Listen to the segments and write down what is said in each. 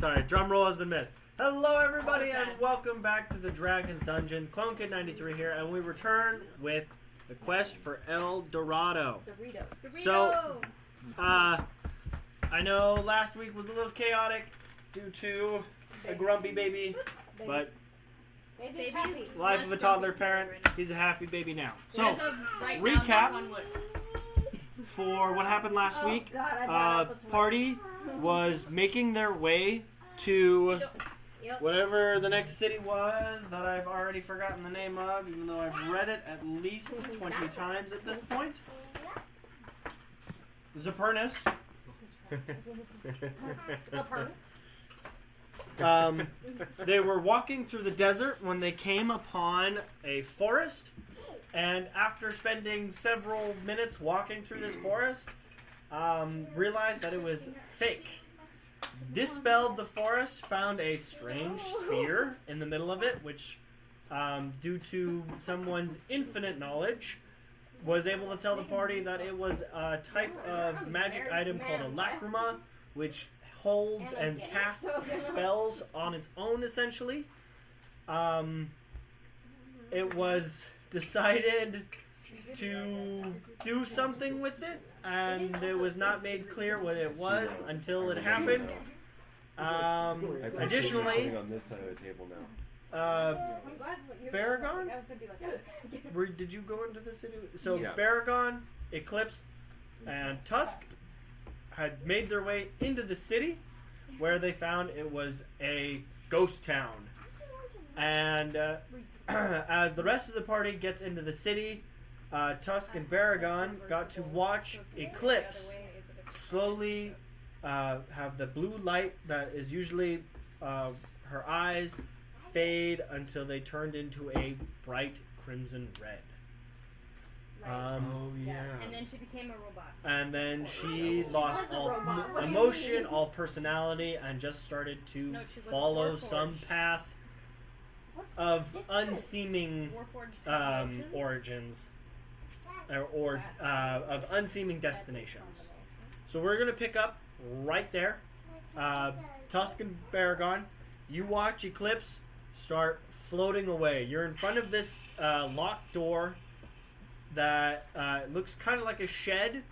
Sorry, drum roll has been missed. Hello, everybody, and welcome back to the Dragon's Dungeon. CloneKid93 here, and we return with the quest for El Dorado. Dorado. So, I know last week was a little chaotic due to a grumpy baby, but life of a toddler parent, he's a happy baby now. So, recap for what happened last week. Party was making their way to whatever the next city was that I've already forgotten the name of, even though I've read it at least 20 times at this point. Zapernus. They were walking through the desert when they came upon a forest, and after spending several minutes walking through this forest, realized that it was fake. Dispelled the forest, found a strange sphere in the middle of it, which, due to someone's infinite knowledge, was able to tell the party that it was a type of magic item called a lacrima, which holds and casts spells on its own, essentially. It was decided to do something with it, and it was not made clear what it was until it happened. Additionally, on this side of the table now. Baragon? Did you go into the city? So Yeah. Baragon, Eclipse, and Tusk had made their way into the city, where they found it was a ghost town. And as the rest of the party gets into the city, Tusk and Baragon got to watch Eclipse slowly have the blue light that is usually her eyes fade until they turned into a bright crimson red. Oh yeah. And then she became a robot. And then she lost all emotion, all personality, and just started to follow some path of unseeming origins, or of unseeming destinations. So we're gonna pick up right there. Tusk and Baragon, you watch Eclipse start floating away. You're in front of this locked door that looks kind of like a shed,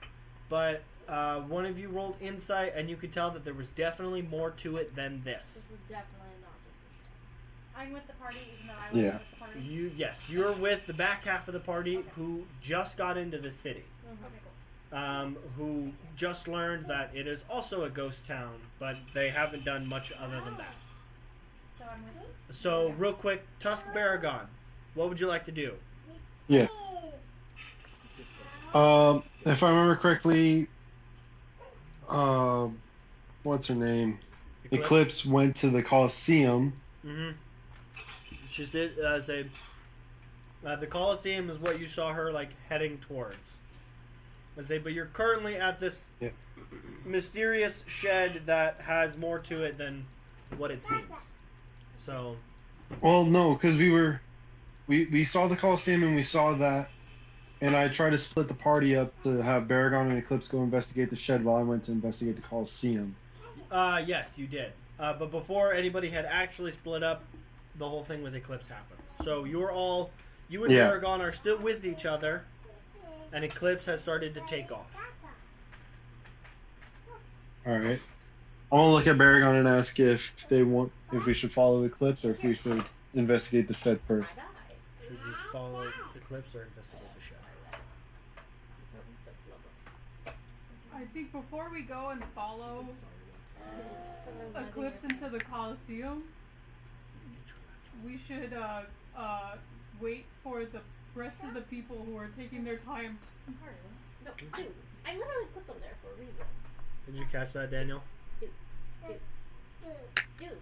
but one of you rolled insight, and you could tell that there was definitely more to it than this. This is definitely not just a show. I'm with the party, even though I was with the party. You're with the back half of the party who just got into the city. Okay, cool. Who just learned that it is also a ghost town, but they haven't done much other than that. So I'm with you. So, real quick, Tusk Baragon, what would you like to do? Yeah. If I remember correctly, what's her name? Eclipse went to the Coliseum. Mm-hmm. She did say the Coliseum is what you saw her like heading towards. I say, but you're currently at this mysterious shed that has more to it than what it seems. So. Well, no, because we saw the Coliseum and we saw that, and I tried to split the party up to have Baragon and Eclipse go investigate the shed while I went to investigate the Coliseum. Yes, you did. But before anybody had actually split up, the whole thing with Eclipse happened. So you and Baragon are still with each other, and Eclipse has started to take off. Alright. I want to look at Baragon and ask if we should follow Eclipse or if we should investigate the shed first. Should you follow Eclipse or investigate the shed? I think before we go and follow Eclipse into the Coliseum, we should wait for the rest of the people who are taking their time. No, dude, I literally put them there for a reason. Did you catch that, Daniel? Dude. Thank you.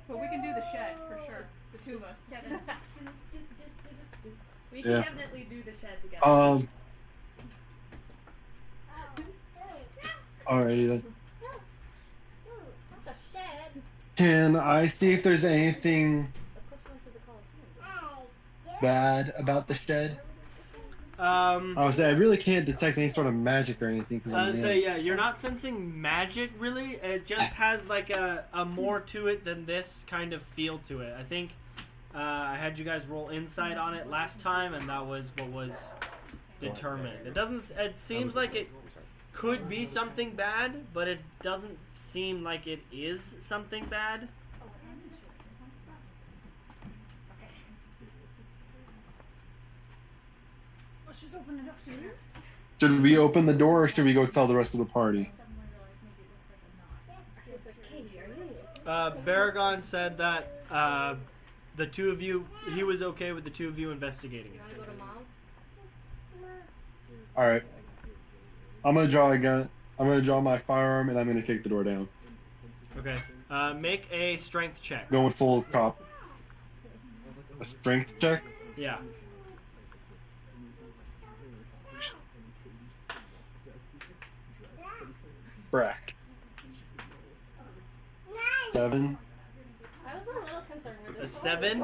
But we can do the shed for sure. The two of us. Kevin. We can definitely do the shed together. Alrighty then. Not the shed. Can I see if there's anything Eclipse went to the Coliseum. bad about the shed? I was saying I really can't detect any sort of magic or anything. I would say, yeah, you're not sensing magic really. It just has like a more to it than this kind of feel to it. I think I had you guys roll insight on it last time, and that was what was determined. It doesn't. It seems like it could be something bad, but it doesn't seem like it is something bad. Let's just open it up sooner. Should we open the door or should we go tell the rest of the party? Baragon said that the two of you, he was okay with the two of you investigating it. All right. I'm gonna draw a gun. I'm gonna draw my firearm and I'm gonna kick the door down. Okay. Make a strength check. Going full cop. A strength check. Yeah. Brack. 7. I was a little concerned with A this. 7.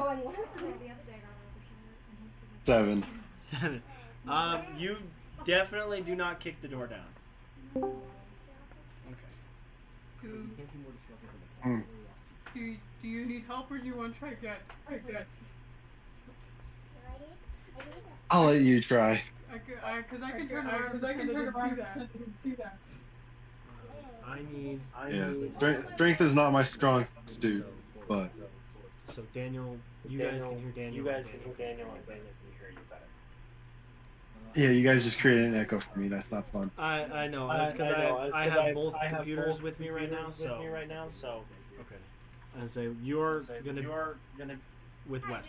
7. 7. You definitely do not kick the door down. Okay. Mm. Do you need help or do you want to try again? I'll let you try. Because I can turn around. I can see that. I need. Strength is not my strong suit, but. So Daniel, you guys can hear Daniel. You guys can hear Daniel, and Daniel can hear you better. Yeah, you guys just created an echo for me. That's not fun. I know. That's because I have both computers with me right now. So. Okay. And so you're gonna with Wes.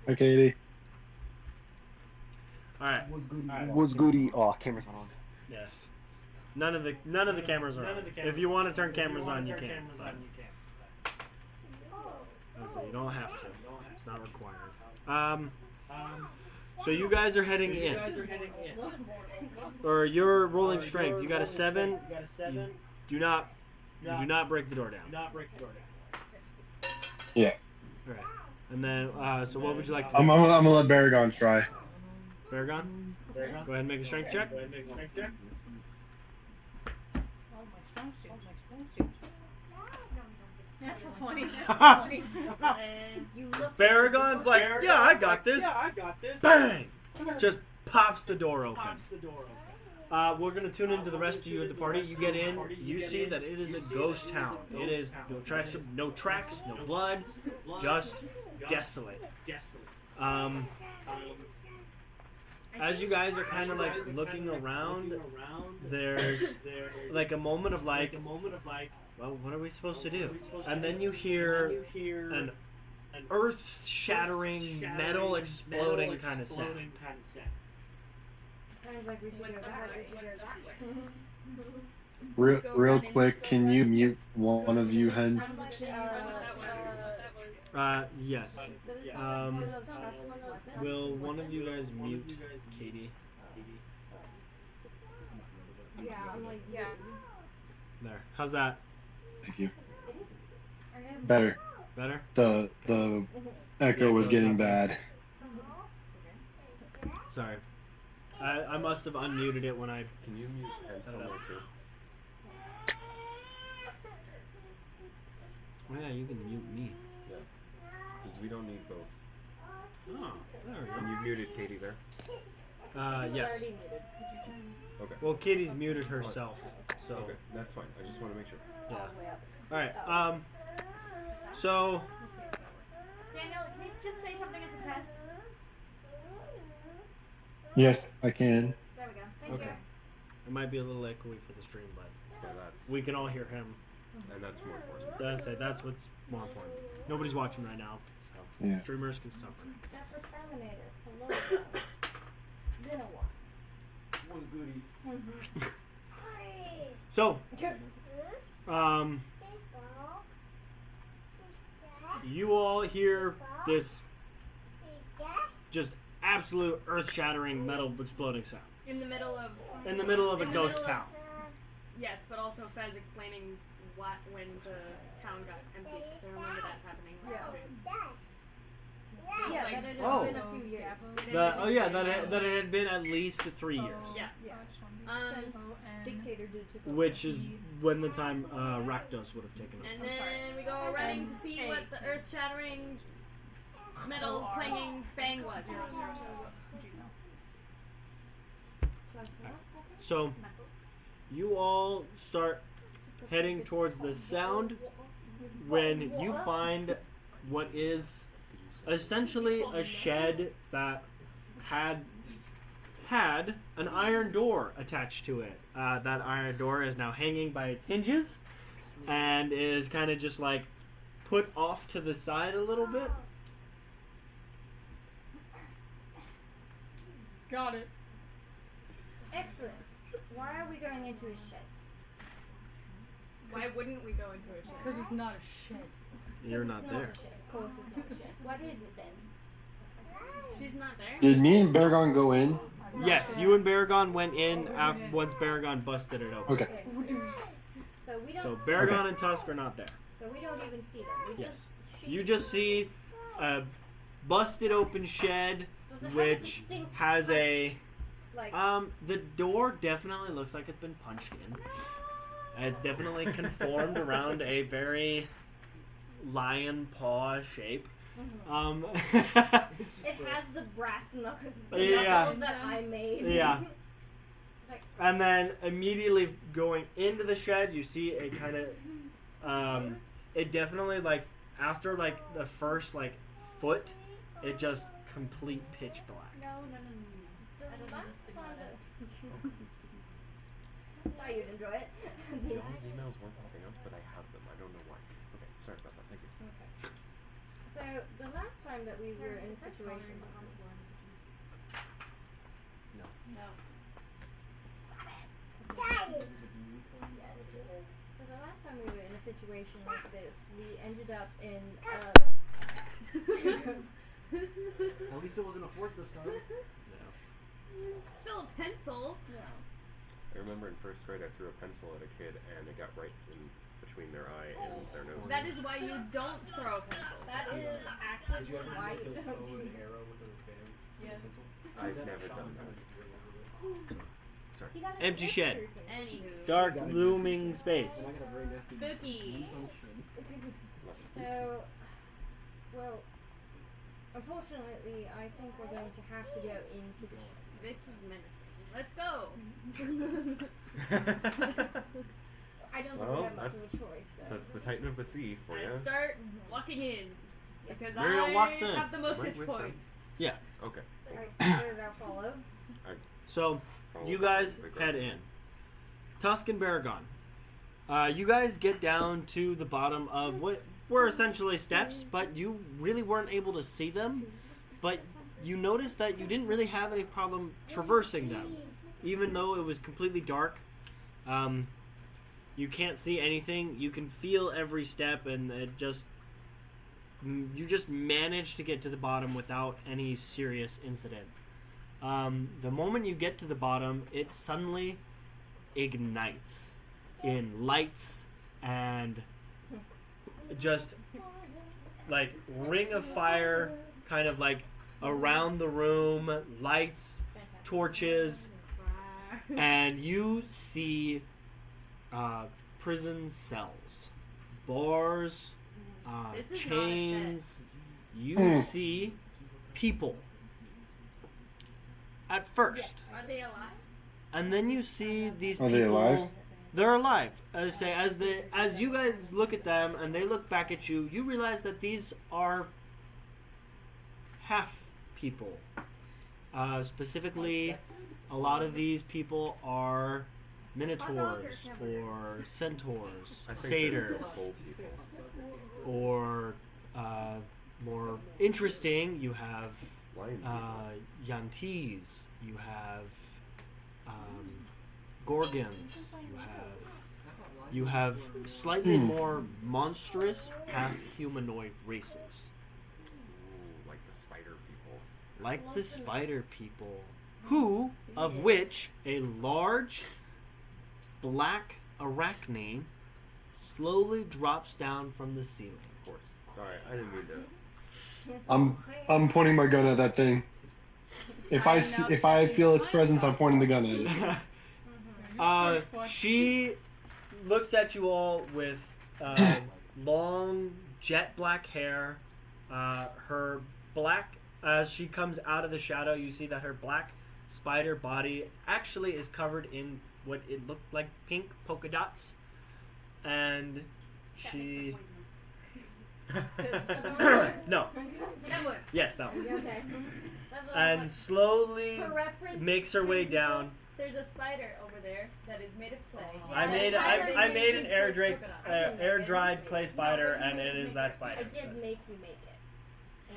Hi, Katie. All right. What's goody? Oh, camera's not on. Yes. None of the cameras are on. If you want to turn cameras on, you can. But you don't have to. It's not required. So you guys are heading in. Or you're rolling strength. You got a 7. You do not break the door down. Yeah. All right. And then, so what would you like to do? I'm gonna let Baragon try. Baragon? Go ahead and make a strength check. Natural 20. Baragon's like, yeah, I got this. Bang! Just pops the door open. We're gonna tune into the rest of you at the party. You get in, you see that it is a ghost town. It is no tracks, no blood, just desolate. As you guys are kind of like looking around, there's like a moment of like, well, what are we supposed to do? And then you hear an earth-shattering, metal exploding kind of sound. Sounds like we should go back. Real quick, can you mute one of you, Hen? Yes. Will one of you guys mute Katie? Yeah, I'm like, yeah. There. How's that? Thank you. Better. Better? The echo was getting bad. Sorry. I must have unmuted it when I... Can you mute Hen somewhere too? Oh yeah, you can mute me. Yeah. Because we don't need both. Oh, there we And go. you've muted Katie there? Yes. Okay. Well, Katie's muted herself, so... Okay, that's fine. I just want to make sure. Yeah. Alright, so... Daniel, can you just say something as a test? Yes, I can. There we go. Thank Okay. It might be a little echoey for the stream, but Yeah, that's we can all hear him. and that's more important. That's what's more important. Nobody's watching right now, so Yeah. streamers can suffer. Except for Terminator. Hello. It's been a while. What's goody? So, you all hear this just absolute earth-shattering metal exploding sound In the middle of. in the middle of a in the ghost middle of- town. Yes, but also Fez explaining when the town got empty. Because I remember that happening last stream. Yeah, like, that it had Oh. been a few years. That it had been at least 3 years. Yeah. Yeah. Since N. Dictator did took over. Which is when the time Rakdos would have taken And over. then we go running to see what the earth-shattering, metal-clanging bang was. So, you all start heading towards the sound when you find what is essentially a shed that had an iron door attached to it. That iron door is now hanging by its hinges and is kind of just like put off to the side a little bit. Got it. Excellent. Why are we going into a shed? Why wouldn't we go into a Because shed? it's not a shed. You're It's not not there. a shed. Of course it's not a shed. What is it then? She's not there. Did me and Baragon go in? Yes, you and Baragon went in once Baragon busted it open. Okay. So we don't So see Baragon them. and Tusk are not there. So we don't even see them. We Yes. just You just see a busted open shed Does it have a which distinct has punch? a like the door definitely looks like it's been punched in. It's definitely conformed around a very lion paw shape. it has the brass knuckles Yeah. that I made. Yeah. It's like, And then immediately going into the shed, you see a kind of, it definitely like after like the first like foot, it just complete pitch black. the last time that I thought you'd enjoy it. Those emails weren't popping up, but I have them. I don't know why. Okay, sorry about that. Thank you. Okay. So the last time that we were in a situation like this. No. So the last time we were in a situation like this, we ended up in At least it wasn't a fork this time. Still a pencil. I remember in first grade I threw a pencil at a kid and it got right in between their eye and their nose. That is why you don't throw pencils. that is actively why you don't do an arrow with a band? Yes. I've never done that. Sorry. He got an Empty shed. piercing. Anywho. Dark looming space. And I got a very nasty Spooky. So, well, unfortunately, I think we're going to have to go into the shed. This is menacing. Let's go. I don't think Well, we have much of a that's- choice. So. That's the Titan of the Sea for I you. start walking in because Muriel I walks in. have the most Right hit with them. points. Yeah. Okay. Alright, where did I follow? So Follow you the guys big head road. in. Tusk and Baragon. You guys get down to the bottom of what were essentially steps, but you really weren't able to see them. But you noticed that you didn't really have any problem traversing them, even though it was completely dark. You can't see anything. You can feel every step, and you just managed to get to the bottom without any serious incident. The moment you get to the bottom, it suddenly ignites in lights and just like ring of fire kind of like around the room, lights, torches, and you see prison cells, bars, This is chains. You Mm. see people at first. Are they alive? And then you see these Are people. they alive? They're alive. As you guys look at them and they look back at you, you realize that these are half people. Specifically, a lot of these people are minotaurs or centaurs, I think satyrs, there's old people. or more interesting, you have Lion Yantees, you have Gorgons, you have slightly more monstrous half humanoid races, Ooh, like the spider people. like the spider people, who of which a large black arachne slowly drops down from the ceiling. Of course. Sorry, I didn't mean to. I'm pointing my gun at that thing. If I feel its presence, I'm pointing the gun at it. She looks at you all with long jet black hair. Her black, as she comes out of the shadow, you see that her black spider body actually is covered in what it looked like pink polka dots, and she. No. That would. Yes, that one. Okay. And slowly For reference, makes her way down. There's a spider over there that is made of clay. I made an air dried clay spider, No, and it is that spider. I did make you make it,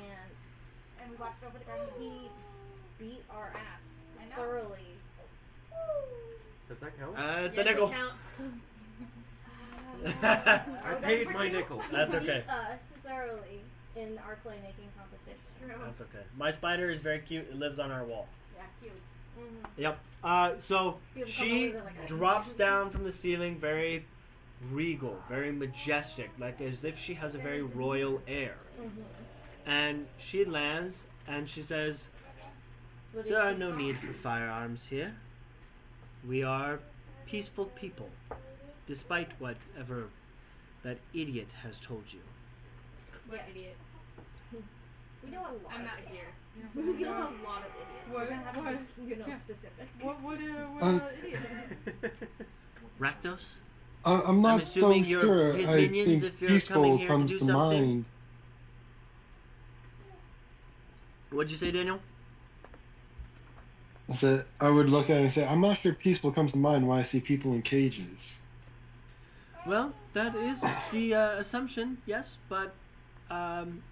and we watched over the garden. He beat our ass thoroughly. Does that count? It's a nickel. It counts. I paid my nickel. That's okay. Beat us thoroughly in our clay making competition. That's okay. My spider is very cute. It lives on our wall. Yeah, cute. Mm-hmm. Yep. So People come she over like, drops down from the ceiling, very regal, very majestic, like as if she has a very royal air. Mm-hmm. And she lands, and she says, "There are no need for firearms here. We are peaceful people, despite whatever that idiot has told you." What idiot? We know a lot. I'm not of here. We know a lot of idiots. We're What- gonna have to what- be, yeah. specific. What idiot? Rakdos? I'm not so assuming you're sure. his I minions think if you're coming peaceful here to comes do to something. mind. What'd you say, Daniel? I said I would look at it and say, I'm not sure peaceful comes to mind when I see people in cages. Well, that is the assumption, yes, but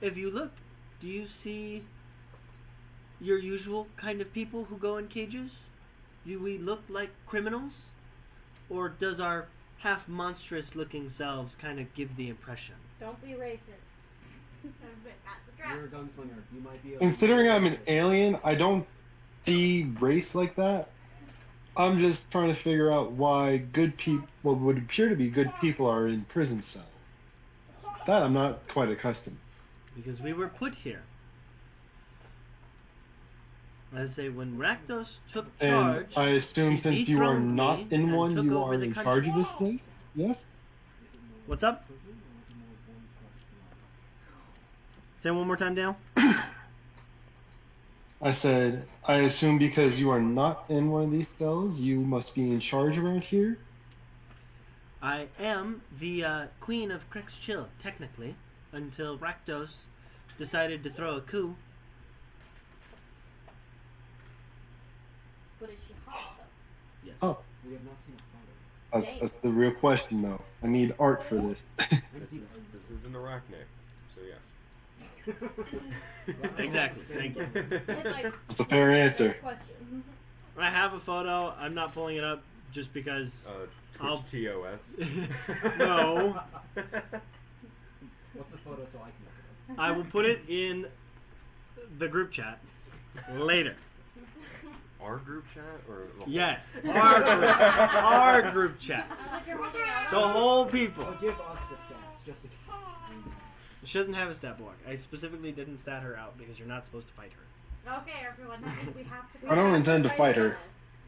if you look, do you see your usual kind of people who go in cages? Do we look like criminals? Or does our half monstrous looking selves kind of give the impression? Don't be racist. You're a gunslinger. You might be able Considering to I'm an alien, I don't see race like that. I'm just trying to figure out why good people, what would appear to be good people, are in prison cell. That I'm not quite accustomed. Because we were put here. I say when Rakdos took charge, And I assume he since you are dethroned not me in and one, took you over are the in country. charge of this place? Yes? What's up? Say it one more time, Dale. I said, I assume because you are not in one of these cells, you must be in charge around here? I am the queen of Crex Chill, technically, until Rakdos decided to throw a coup. But is she hot though? Yes. Oh, We have not seen a photo. that's the real question, though. I need art for this. This is an arachne, so yes. Exactly. Thank you. It's like That's a fair answer. question. I have a photo. I'm not pulling it up just because. I'll- Twitch TOS. No. What's the photo so I can look it up? I will put it in the group chat later. Our group chat or the whole- Yes, our group chat. I like you're holding out. The whole people. But give us the stats, just to She doesn't have a stat block. I specifically didn't stat her out because you're not supposed to fight her. Okay, everyone, that means we have to. I don't intend to fight her.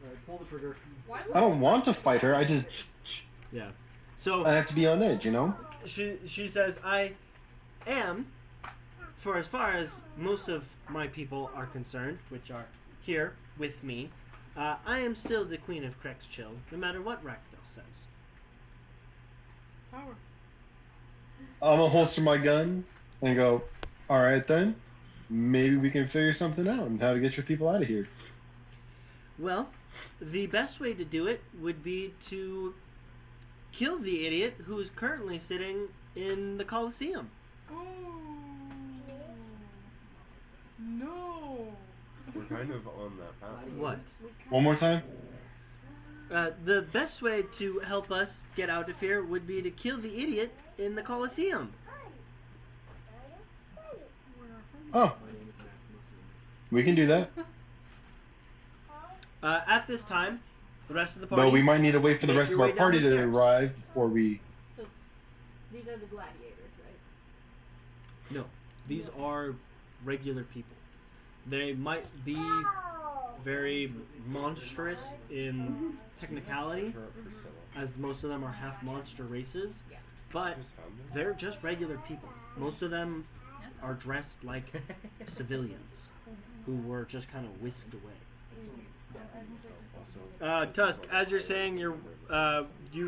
Alright, pull the trigger. I don't want to fight her. I just Yeah. So I have to be on edge, you know? she says, I am, for as far as most of my people are concerned, which are here with me, I am still the queen of Crex Chill, no matter what Rakdos says. Power. I'm gonna holster my gun and go, alright then. Maybe we can figure something out and how to get your people out of here. Well, the best way to do it would be to kill the idiot who is currently sitting in the Colosseum. Oh. No. We're kind of on that path. What? One more time? The best way to help us get out of here would be to kill the idiot in the Colosseum. Oh, My name is Maximus. we can do that. At this time, the rest of the party. Though we might need to wait for the Make rest your of our way down party the to stairs. arrive before we. So these are the gladiators, right? No, these are regular people. They might be very monstrous in technicality, as most of them are half monster races, but they're just regular people. Most of them are dressed like civilians who were just kind of whisked away. Tusk, as you're saying, you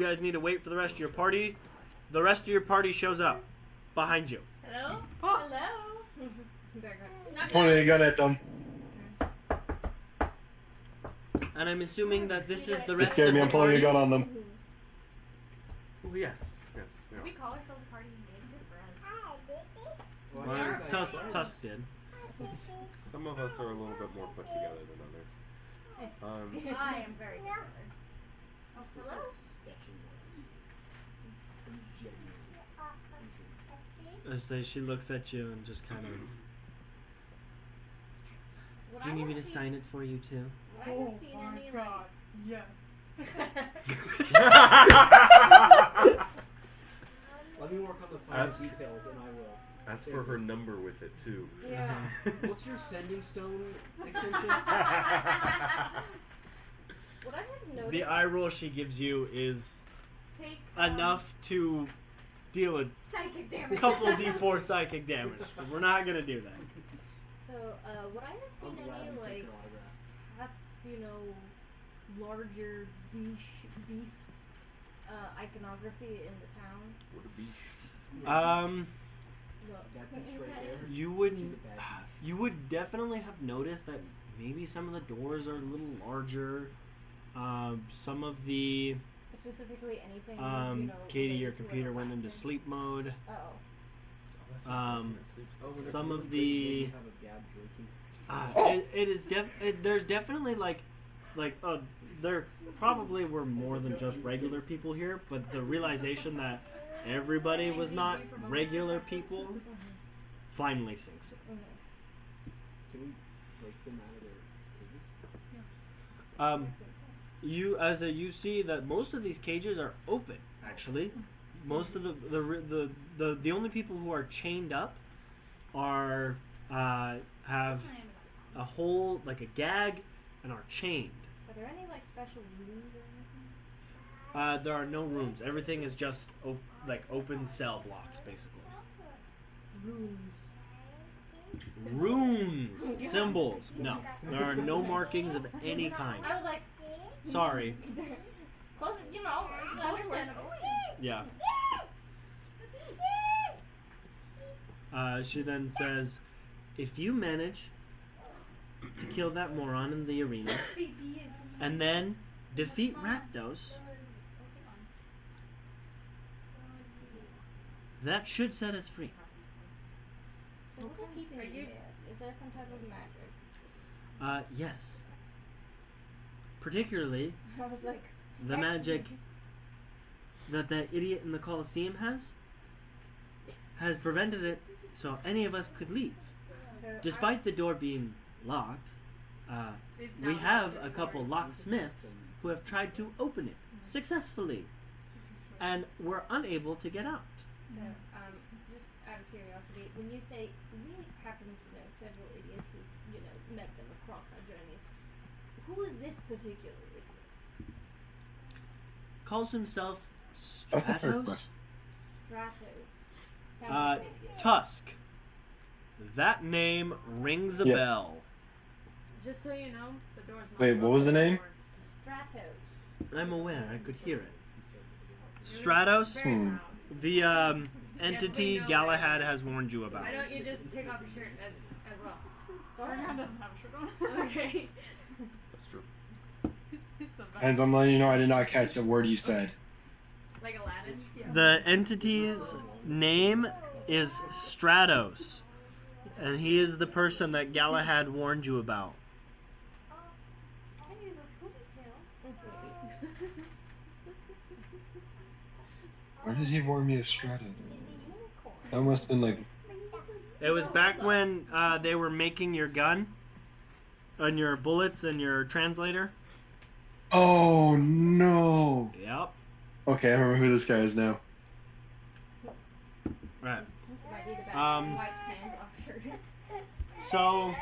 guys need to wait for the rest of your party. The rest of your party shows up behind you. Hello? Oh. Hello? Pointing a gun at them. And I'm assuming that this is the They rest scared of me. the I'm pulling party. a gun on them. Oh, yes. Yes. Yeah. We call ourselves a party and good for us. Well, Tusk, guys, Tusk did. Some of us are a little bit more put together than others. I am very good. Oh, hello? She looks at you and just kind of. Would Do you I need me have to seen- sign it for you too? Would I have seen my any God. Yes. Let me work on the finer Ask- details, and I will. Ask for her number with it too. Yeah. What's your sending stone extension? Would I have noticed? The eye roll she gives you is Take enough to deal a psychic damage. couple D4 psychic damage, but we're not gonna do that. So, would I have I'm seen glad any you took like your autograph. half, larger beast iconography in the town? What a beach. Look. That beach right there. You She's would a bad beach. you would definitely have noticed that maybe some of the doors are a little larger. Some of the Specifically anything. Katie, your related to computer an went into attraction. sleep mode. Uh-oh. Whenever Some you of make the you have a gab drinking. it is there's definitely there probably were more than just regular people here, but the realization that everybody was not regular people finally sinks in. Mhm. Can we break them out of their cages? You see that most of these cages are open. Actually, most of the only people who are chained up are have a hole like a gag and are chained. Are there any like special rooms or anything? There are no rooms. Everything is just open cell blocks, basically. Runes, symbols. No, there are no markings of any kind. I was like, Sorry. close it, it's understandable. Yeah. She then says, if you manage to kill that moron in the arena, and then defeat Rakdos, that should set us free. So what is keeping you dead? Is there some type of magic? Yes. Particularly I was like, the magic that idiot in the Colosseum has prevented it so any of us could leave. so Despite the door being locked, we have a couple locksmiths who have tried to open it successfully, and were unable to get out. So, just out of curiosity, when you say we happen to know several idiots who, met them across our journeys, who is this particular idiot? Calls himself That's the fair Stratos? question. Stratos. Sounds like an idiot. Tusk. That name rings a Yes. bell. Just so you know, the door's not Wait, what was the locked name? anymore. Stratos. I'm aware, I could hear it. Stratos? Very loud. The entity know Galahad has warned you about. Why don't you just take off your shirt as well? Ferdinand doesn't have a shirt on. Okay. That's true. It's a vest. And I'm letting you know I did not catch a word you said. Like Aladdin. The entity's name is Stratos, and he is the person that Galahad warned you about. Hey, the ponytail. Where did he warn me of Strata? That must have been like. It was back when they were making your gun, and your bullets, and your translator. Oh no! Yep. Okay, I remember who this guy is now. Right. Might need to Um, wipe hands off shirt. So, I don't know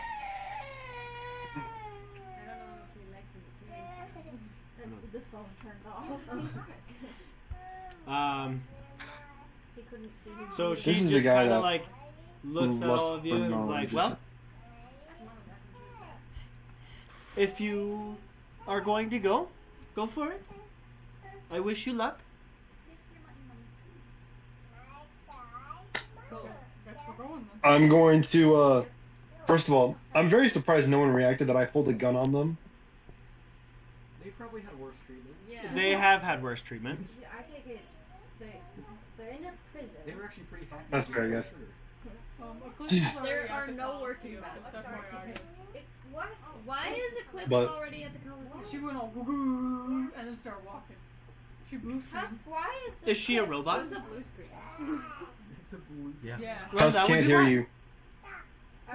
if he likes his appearance. That's the phone turned off. He couldn't see his so video. she This is the just guy kind of that like looks at all of you and is like, well, if you are going to go for it. I wish you luck. Cool. Guess we're going then. I'm going to, first of all, I'm very surprised no one reacted that I pulled a gun on them. They probably had worse treatment. Yeah. They have had worse treatment. I take it they're in a prison. They were actually pretty happy. That's fair, I guess. Eclipse is There already are at the no Coliseum. working battles. That's definitely already. What? Why is Eclipse But- already at the Coliseum? She went all and then started walking. She blue Husk, screened. why Is she a Eclipse- robot? What's a blue screen? It's a blue. Yeah. Yeah. Well, Husk that would can't be hear why. you.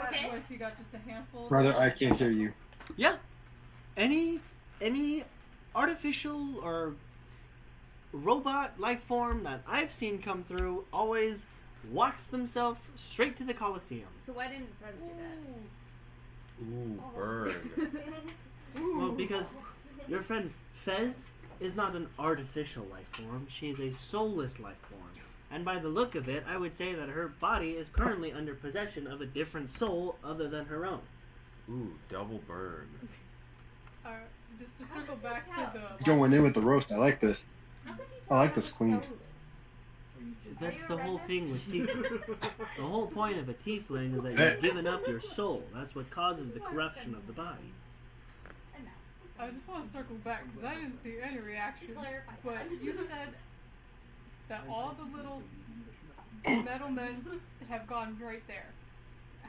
Okay. What, you got just a handful? of Rather, them? I can't hear you. Yeah. Any artificial or robot life form that I've seen come through always walks themselves straight to the Coliseum. So why didn't Fez do Ooh, burn. Well, because your friend Fez is not an artificial life form. She is a soulless life form. And by the look of it, I would say that her body is currently under possession of a different soul other than her own. Ooh, double burn. Just to circle back to the. Going in with the roast. I like this. How could you I tell like I'm this queen. soulless? That's the whole thing with tieflings. The whole point of a tiefling is that you've given up your soul. That's what causes the corruption of the body. I just want to circle back because I didn't see any reactions. But you said that all the little metal men have gone right there.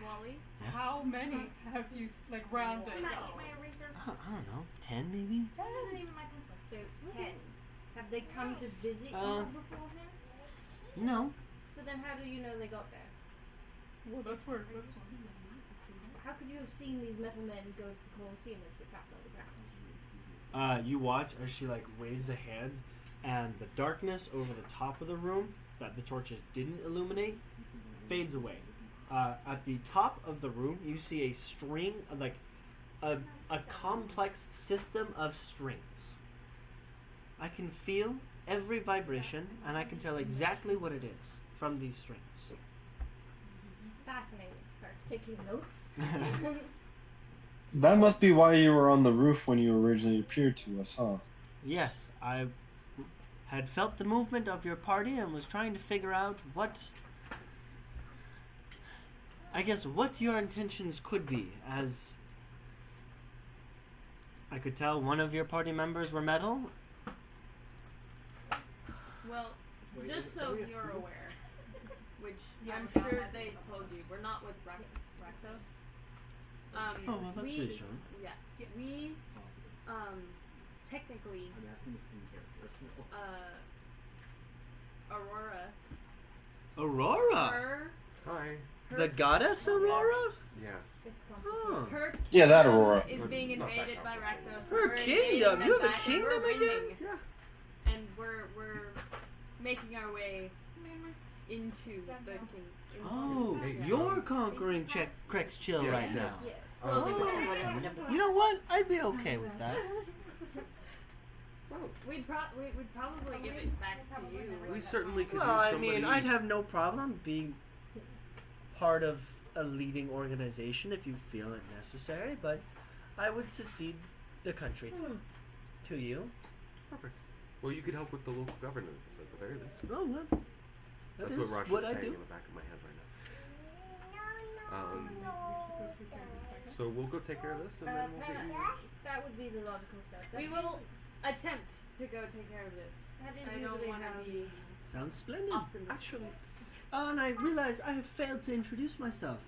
Wally? How many have you rounded? Can I eat my eraser? I don't know, 10 maybe? This isn't even my pencil. So 10. Have they come to visit you beforehand? No. So then how do you know they got there? Well, that's where Eclipse was. How could you have seen these metal men go to the Colosseum if you're trapped underground? You watch as she waves a hand, and the darkness over the top of the room that the torches didn't illuminate fades away. At the top of the room, you see a string of a complex system of strings. I can feel every vibration, and I can tell exactly what it is from these strings. Fascinating. Starts taking notes. That must be why you were on the roof when you originally appeared to us, huh? Yes, I had felt the movement of your party and was trying to figure out what your intentions could be, as I could tell one of your party members were metal. Well, Wait, just don't so we have you're two? aware, which Yeah, I'm we're not sure at they the told you, we're not with Rakdos. Oh, well, that's we, reassuring. yeah, we, technically, I'm asking this in character. Aurora, Aurora? her, Hi. The goddess Aurora? Yes. It's Oh. complicated. her Yeah, that kingdom Aurora. is It's being not that invaded by complicated. Rakdos. Her We're kingdom? invading You have them a back, and kingdom we're again? winning. Yeah. And we're making our way into the king. Oh, Hey, you're conquering Crex Chill Yes, right yes. now. Yes. Slowly but Oh. surely. You know what? I'd be okay with that. We'd probably give it back to you. We certainly could Well, use I somebody. mean, I'd have no problem being part of a leading organization if you feel it necessary, but I would secede the country to you. Perfect. Well, you could help with the local governance at the very least. Oh, well, That's what Raj was saying in the back of my head right now. So we'll go take care of this, and then we'll get you. That would be the logical step. We That's will attempt to go take care of this. That is I don't usually want how to be you- Sounds splendid. optimistic. Actually. And I realize I have failed to introduce myself.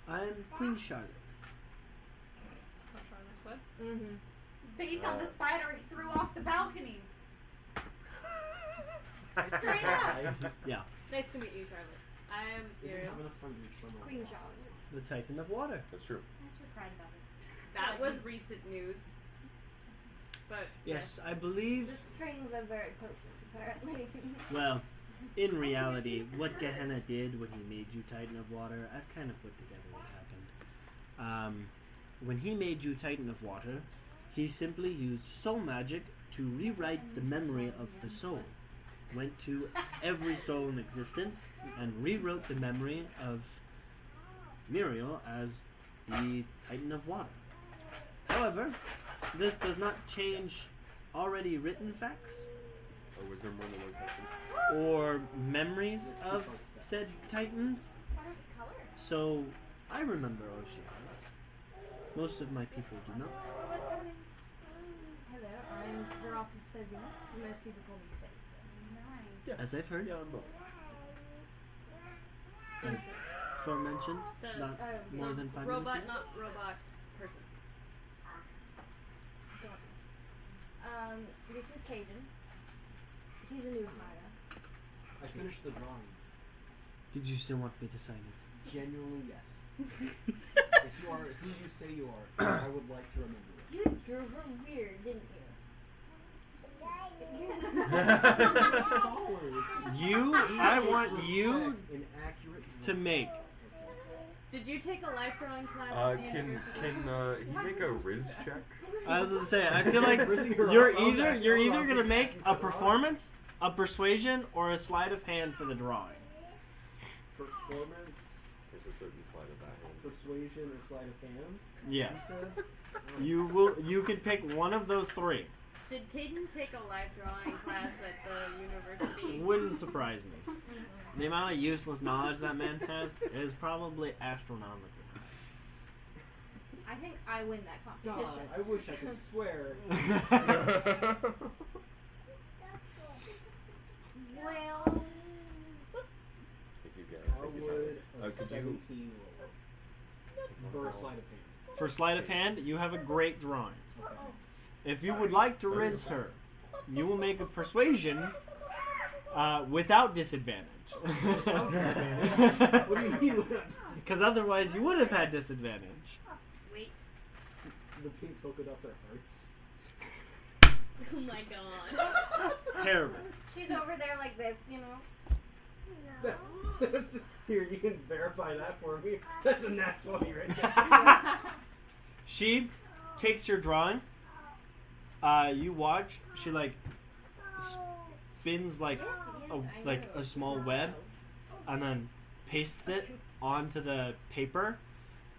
I'm Queen Charlotte. Not sure this way. Mm-hmm. Based on the spider he threw off the balcony. Straight up. Yeah, Nice to meet you, Charlotte. I am We didn't Ariel. have enough time to reach someone Queen else. Charlotte. the Titan of Water. That's true. I actually cried about it. That was recent news. But Yes, I believe. The strings are very potent, apparently. Well, in reality, what Gehenna did when he made you Titan of Water, I've kind of put together what happened. when he made you Titan of Water, he simply used soul magic to rewrite the memory of the soul. Went to every soul in existence and rewrote the memory of Muriel as the Titan of Water. However, this does not change already written facts Oh, was there more than one person? or memories of said Titans. So I remember Oceanus. Most of my people do not. Hello, I'm Baracus Fezzi. Most people call me Fez. As I've heard. Yeah, I'm both. Aforementioned, The- not more than 5 Robot, minutes. not robot person. This is Caden. He's a new hire. I finished the drawing. Did you still want me to sign it? Genuinely, yes. If you are who you say you are, I would like to remember it. You drew her weird, didn't you? Scholars. I want you Respect an accurate to make. Did you take a life drawing class at the Can university? he make a Riz check? I was gonna say, I feel like you're either gonna make a performance, a persuasion, or a sleight of hand for the drawing. Performance, There's a certain sleight of that hand. persuasion, or sleight of hand. Yes. You said? You can pick one of those three. Did Caden take a life drawing class at the university? Wouldn't surprise me. The amount of useless knowledge that man has is probably astronomical. I think I win that God, competition. I wish I could swear. Well, If you get it, How take your would time. a Could you 17 roll for a sleight of hand? For sleight of hand, you have a great drawing. Okay. If you would like to riz her, you will make a persuasion without disadvantage. Without disadvantage? What do you mean without disadvantage? Because otherwise you would have had disadvantage. Wait. The pink polka dots are hearts. Oh my god. Terrible. she's over there like this, you know. Here, you can verify that for me. That's a nat 20 right there. She takes your drawing. You watch. She like spins like a small web, and then pastes it onto the paper,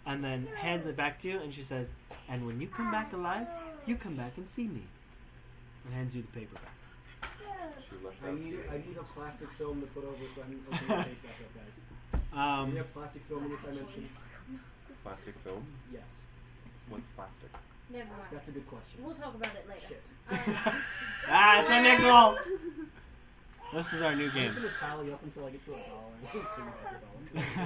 and then hands it back to you. And she says, "And when you come back alive, you come back and see me." And hands you the paper back. She left I out need the- a plastic film to put over so I can open the page back up, guys. I need a plastic film in this dimension. Plastic film? Yes. What's plastic? Never mind. That's a good question. We'll talk about it later. Shit. It's a nickel. This is our new I'm game. just gonna tally up until I get to $1. I don't think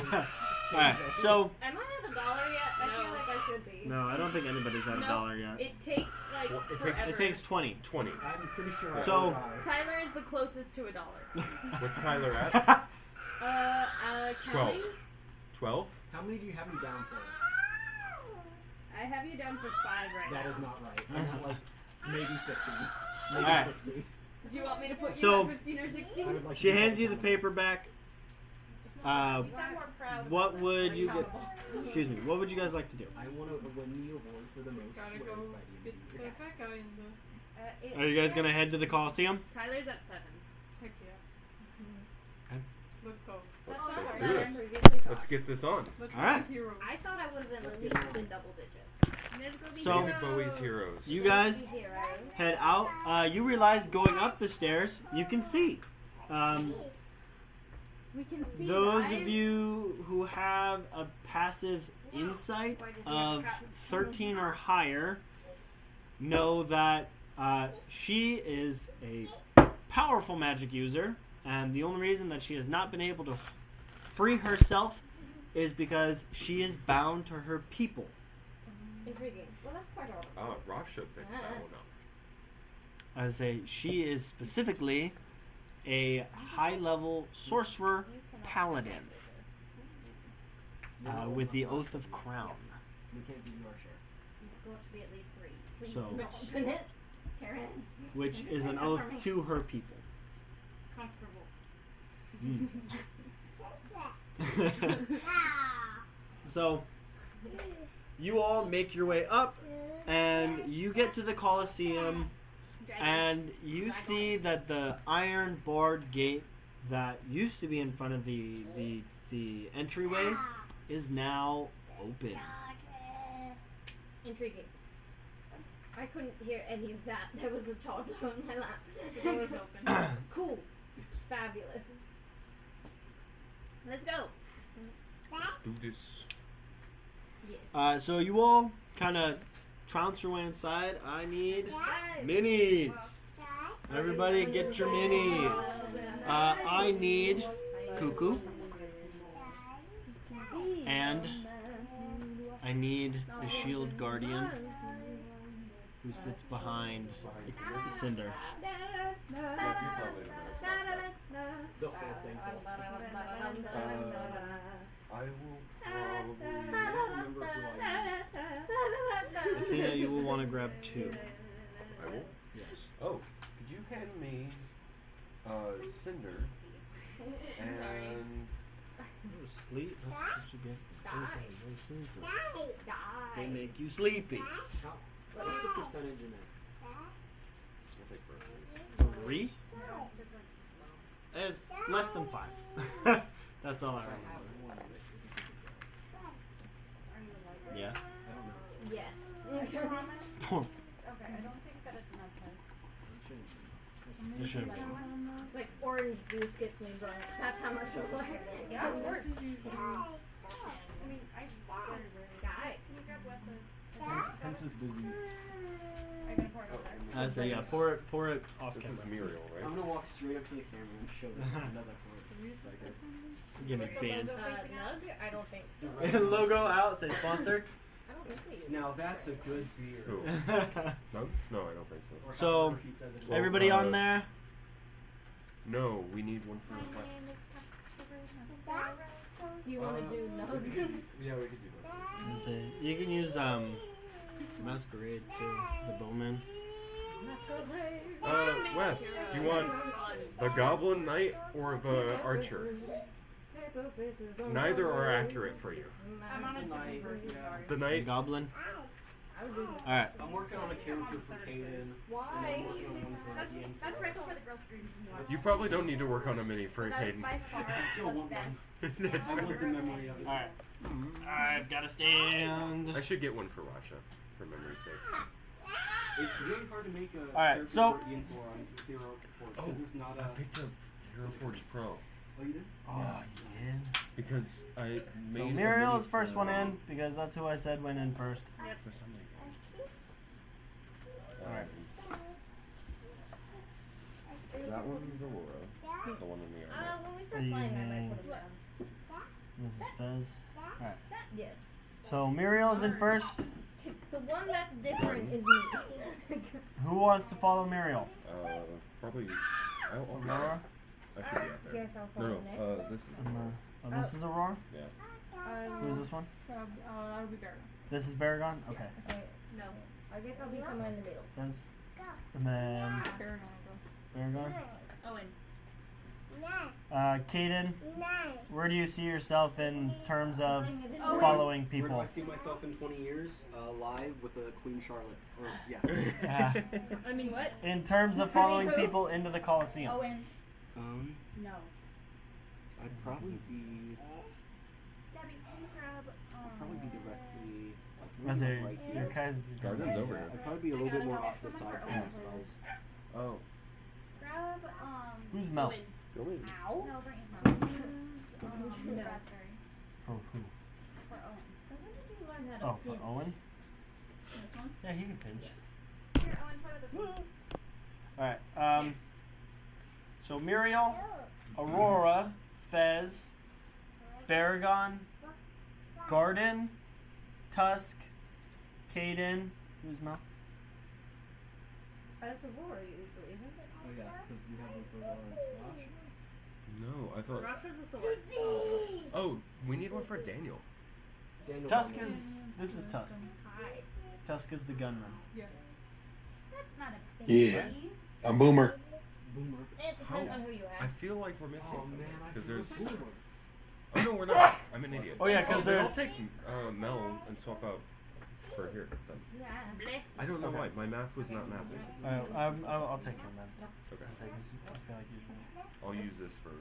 that's $1. Alright, so Am I at $1 yet? I feel No. like I should be. no, I don't think anybody's at No, $1 yet. It takes like Well, it takes- forever. It takes 20. 20. I'm pretty sure I So- have $1. Tyler is the closest to $1. What's Tyler at? Counting? 12? How many do you have me down for? I have you down for 5 right That now. is not right. I'm at like maybe 15. Maybe Alright. 16. Do you want me to put you So- at 15 or 16? I would like She to hands you the down. paper back. You sound more proud. What would you get? Excuse me. What would you guys like to do? I want to win the award for the most Gotta swears go by get the put that guy in the Are you guys gonna head to the Coliseum? Tyler's at 7. heck yeah. Let's go. That's Oh, not sorry. do this. I previously thought. Let's get this on. Let's All right. go heroes. I thought I would have been Let's at get least on. in double digits. Let's go be So- David Bowie's Heroes. You guys Hero. head out. You realize going up the stairs, you can see. We can see Those guys. of you who have a passive insight Why does he have of a 13 or higher know that she is a powerful magic user, and the only reason that she has not been able to free herself is because she is bound to her people. Intriguing. Well, that's quite all. Ross should pick that one up. I would say she is specifically a high-level sorcerer You cannot paladin with the Oath of Crown. We can't do your share. You've got to be at least 3. Please, So- mention it. Karen. Which is an oath to her people. Comfortable. So, you all make your way up, and you get to the Colosseum, and you see that the iron barred gate that used to be in front of the entryway is now open. Intriguing. I couldn't hear any of that. There was a toddler on my lap. The door was open. Cool. Fabulous. Let's go. Do this. Yes. So you all kind of trounce your way inside. I need minis. Everybody get your minis. I need Cuckoo. And I need the shield guardian who sits behind Cinder. The whole thing. I will probably remember who I use. Athena, you will want to grab 2. I will? Yes. Oh, could you hand me Cinder and Sleep? That's what you get. Die. They make you sleepy. What's the percentage in it? I'll take both 3? It's less than 5. That's all I remember. Yeah. Yes. Okay, I don't think that it's enough time. It shouldn't be. Like orange juice gets me drunk. That's how much it's like. Yeah, of course. I mean, Guy. can you grab Wes Hence is busy. I gotta pour it over there. I say, yeah, pour it off This camera. is Muriel, I'm right? gonna walk straight up to the camera and show them as I pour it. Like it. Give me banned. Nug? I don't think so. Logo out, say sponsored. I don't think we do. Now that's a good beer. Who? No? No, I don't think so. Or So, however he says it. Everybody on there? No, we need one for My Wes. name is Dorado. Do you want to do Nug? Yeah, we could do that. I say, you can use Masquerade too, the bowman. Wes, do you want the Goblin Knight or the Archer? Neither are accurate for you. I'm on a different version, sorry. The The Knight, goblin. I would do Alright. I'm working on a character for Kaden. Why? That's right before the girl screams and watch. you probably don't need to work on a mini for That is Caden. by far Still the want best. That's I want the fair. memory of it. Alright. I've got to stand. I should get one for Rasha, for memory's sake. It's really hard to make a Alright, character so- for Ian Thor on Hero Report because there's not I a. picked up Hero Forge Pro Oh, you did? Oh, yeah. because I made So a Muriel mini is first for- one in because that's who I said went in first. For somebody. Alright. That one's Aurora, the one in the armor. When we Are start you playing, I might using- put him down. This is Fez. Alright. Yes. So Muriel's in first. The one that's different is me. Who wants to follow Muriel? Probably. Aurora? I should be out there. Guess I'll No, follow next. this is. Oh, this is Aurora? Yeah. Who's this one? That'll be better. This is Baragon? Okay. Okay, No. I guess I'll be somewhere in the middle. Fez. And then Baron will go. Baragon. Owen. Kaden, where do you see yourself in terms of Oh, following Where do people? I see myself in 20 years? Live with Queen Charlotte. Or, yeah. I mean, what? In terms of following people into the Coliseum. Owen. No. I'd probably be. Debbie, can you grab Probably be directly. Was maybe it like right your here. guys? Garden's over here. I'd probably be a little bit more off the side from my spells. Oh. grab Who's Mel? Owen. Go in. no, bring it home. Use raspberry For who? for Owen. When did you learn how to Oh, for pinch? Owen? This one. Yeah, he can pinch. Here, Owen, put it this one. Alright, so Muriel, Aurora, Fez, Baragon, Garden, Tusk, Kaden, who's Mel? That's Aurora usually, isn't it? Oh yeah, because we have one for Rosh. No, I thought. Rasha's a sword. Oh, we need one for Daniel. Daniel Tusk Bowman. is, this is Tusk. Hi. Tusk is the gunman. Yeah. That's not a baby. Yeah. I'm Boomer. Boomer. It depends on who you I ask. feel like we're missing Oh something. man, I Because can there's. go Boomer. Oh no, we're not. I'm an idiot. Oh yeah, because Then there's, I'll take Mel and swap out for here. Then. Bless. I don't know Okay. why. My math was not math. I'll take him then. Okay. I feel like using it. I'll use this for.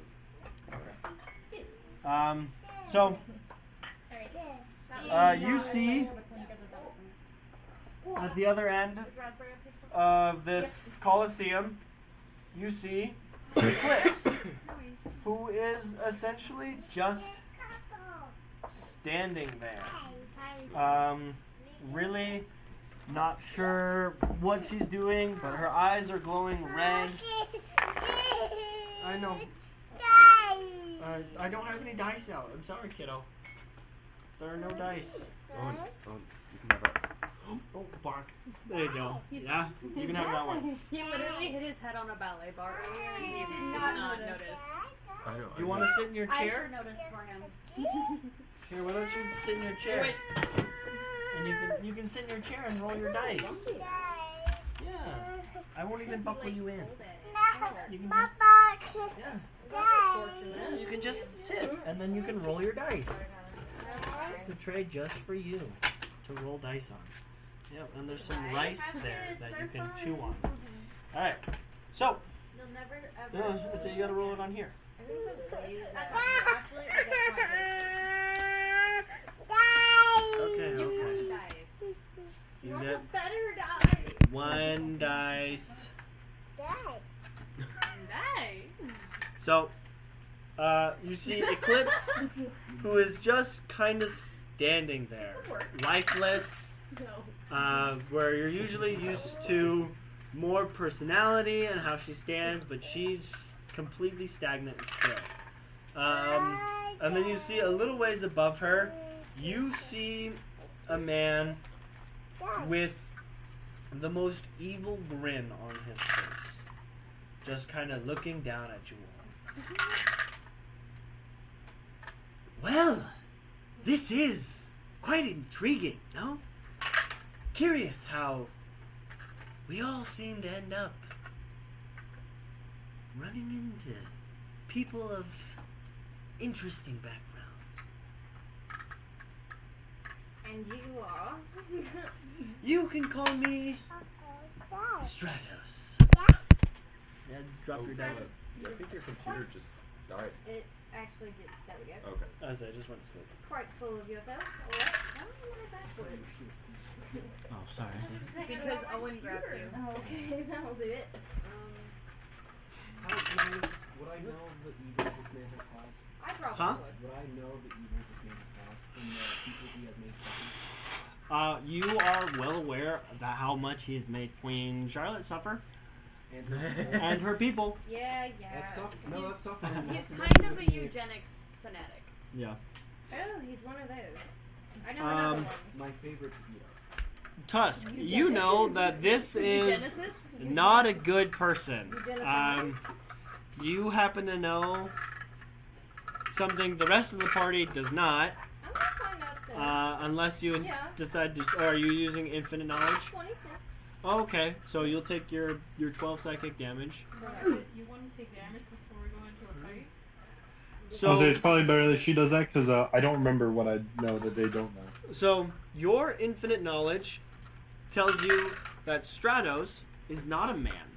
So you see at the other end of this Coliseum, you see Eclipse, who is essentially just standing there. Really not sure what she's doing, but her eyes are glowing red. I know. I don't have any dice out. I'm sorry, kiddo. There are no dice. Oh, you can have that. Oh, bark. There you go. Yeah, you can have that one. He literally hit his head on a ballet bar earlier and he did not notice. I know. Do you want to sit in your I chair? sure noticed for him. Here, why don't you sit in your chair? Wait. And you can sit in your chair and roll your dice. Yeah. I won't even buckle you in. You can just, yeah. You can just sit and then you can roll your dice. It's a tray just for you to roll dice on. Yep, and there's some rice there that you can chew on. Alright, so, You'll never ever. so you gotta roll it on here. I think that's way Okay, You okay. want dice. She You wants get a better dice. one dice. Hey. So, you see Eclipse, who is just kind of standing there, lifeless, where you're usually used to more personality and how she stands, but she's completely stagnant and still. And then you see a little ways above her, you see a man with the most evil grin on his face, just kind of looking down at you all. Well, this is quite intriguing, no? Curious how we all seem to end up running into people of interesting backgrounds. And you are. You can call me Stratos. Yeah, drop your dice. I think your computer just died. It actually did. There we go. Okay. I just went to sleep. Quite full of yourself. Alright. Now I'm backwards. Oh, sorry. Because Owen grabbed you. Oh, okay, that'll do it. How nice would I know the evils this man has caused? I probably Huh? would. Would I know the evils this man has caused from the people he has made suffer? You are well aware about how much he's made Queen Charlotte suffer And her and her people. Yeah, yeah. That's suffer. No, that's suffering. He's That's kind of a nothing. eugenics fanatic. Yeah. Oh, he's one of those. I know another one. My favorite to eat. Tusk, you know that this is Eugenesis? not a good person. Eugenicist. You happen to know something the rest of the party does not, I'm gonna find out soon. unless you Yeah. decide to. Are you using infinite knowledge? 26. Oh, okay, so you'll take your 12 psychic damage. You want to take damage before we go into a fight? So, I'll say it's probably better that she does that because I don't remember what I know that they don't know. So your infinite knowledge tells you that Stratos is not a man.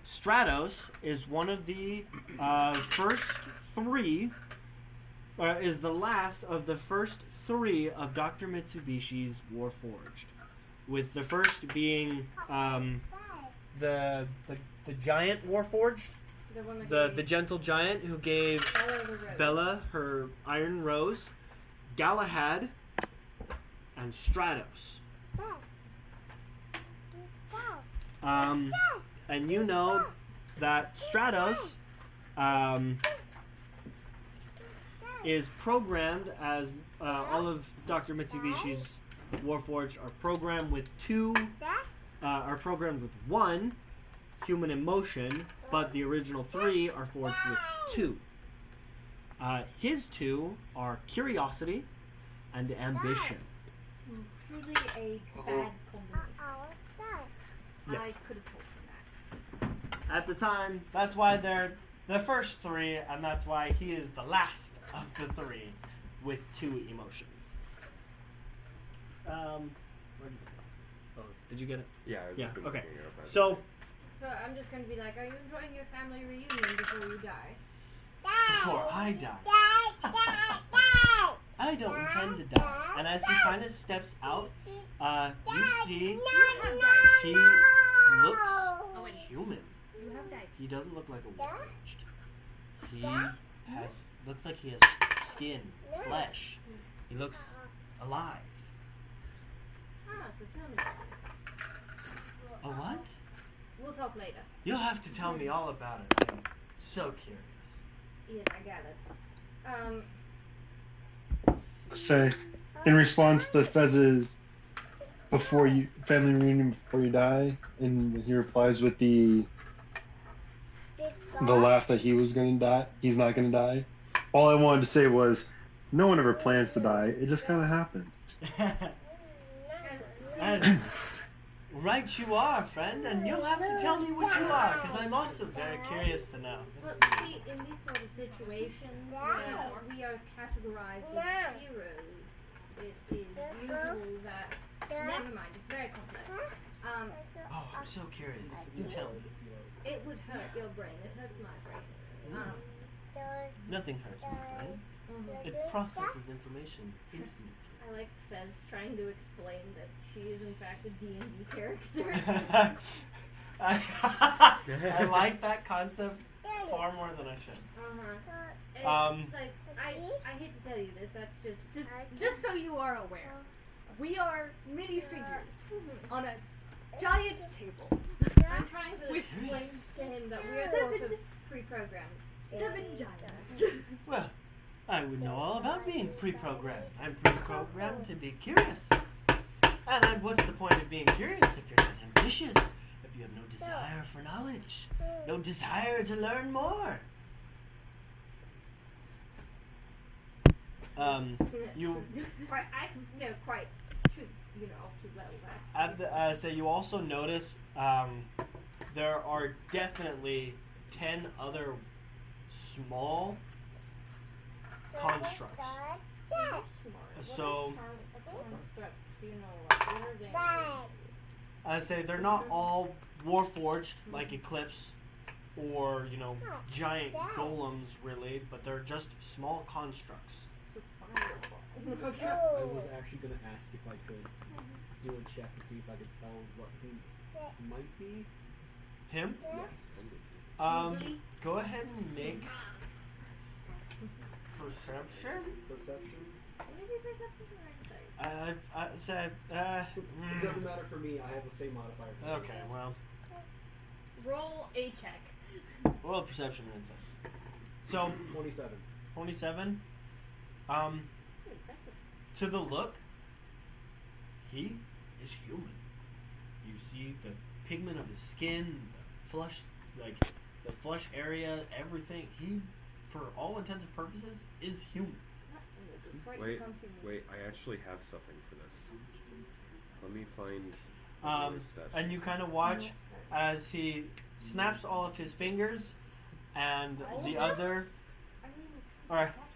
Stratos is one of the first three, is the last of the first three of Dr. Mitsubishi's Warforged. With the first being the giant Warforged, The one that the gentle giant who gave Bella the Rose. Bella her iron rose, Galahad, and Stratos. And you know that Stratos is programmed as all of Dr. Mitsubishi's Warforged are programmed with one human emotion, but the original three are forged with two. His two are curiosity and ambition. Truly a bad combination. Yes. I could have told him that. At the time, that's why they're the first three, and that's why he is the last of the three with two emotions. Oh, did you get it? Yeah. I've Yeah. been Okay. looking it up as So So I'm just gonna be like, are you enjoying your family reunion before you die? before I die, I don't intend to die. And as he kind of steps out, you see he looks human. You have dice. He doesn't look like a warforged. He looks like he has skin, flesh. He looks alive. Ah, so tell me. A what? We'll talk later. You'll have to tell me all about it. I'm so curious. Yes, I gathered. Say, in response to Fez's family reunion before you die, and he replies with the laugh that he was gonna die. He's not gonna die. All I wanted to say was, no one ever plans to die. It just kind of happened. And right you are, friend, and you'll have to tell me what you are, because I'm also very curious to know. Well, see, in these sort of situations where we are categorized as heroes, it is usual that... Never mind, it's very complex. Oh, I'm so curious. Do tell me. It would hurt your brain. It hurts my brain. Nothing hurts my brain. It processes information infinitely. I like Fez trying to explain that she is in fact a D&D character. I like that concept far more than I should. It's like, I hate to tell you this, that's Just so you are aware, we are minifigures on a giant table. I'm trying to explain to him that we are sort of pre-programmed. 7 giants. Well, I would know all about being pre-programmed. I'm pre-programmed to be curious. And what's the point of being curious if you're not ambitious? If you have no desire for knowledge? No desire to learn more? You... Quite true, off to level that. So you also notice there are definitely 10 other small constructs. So I say they're not all warforged like Eclipse or giant golems really, but they're just small constructs. I was actually going to ask if I could do a check to see if I could tell what he might be. Him? Yes. Go ahead and make perception. Perception? Would it be perception or insight? It doesn't matter for me. I have the same modifier. For Okay, well. Roll a check. Roll perception and insight. So 27. 27. To the look, he is human. You see the pigment of his skin, the flesh area, everything. He, for all intents and purposes, is human. Wait, I actually have something for this. Let me find and you kind of watch as he snaps all of his fingers and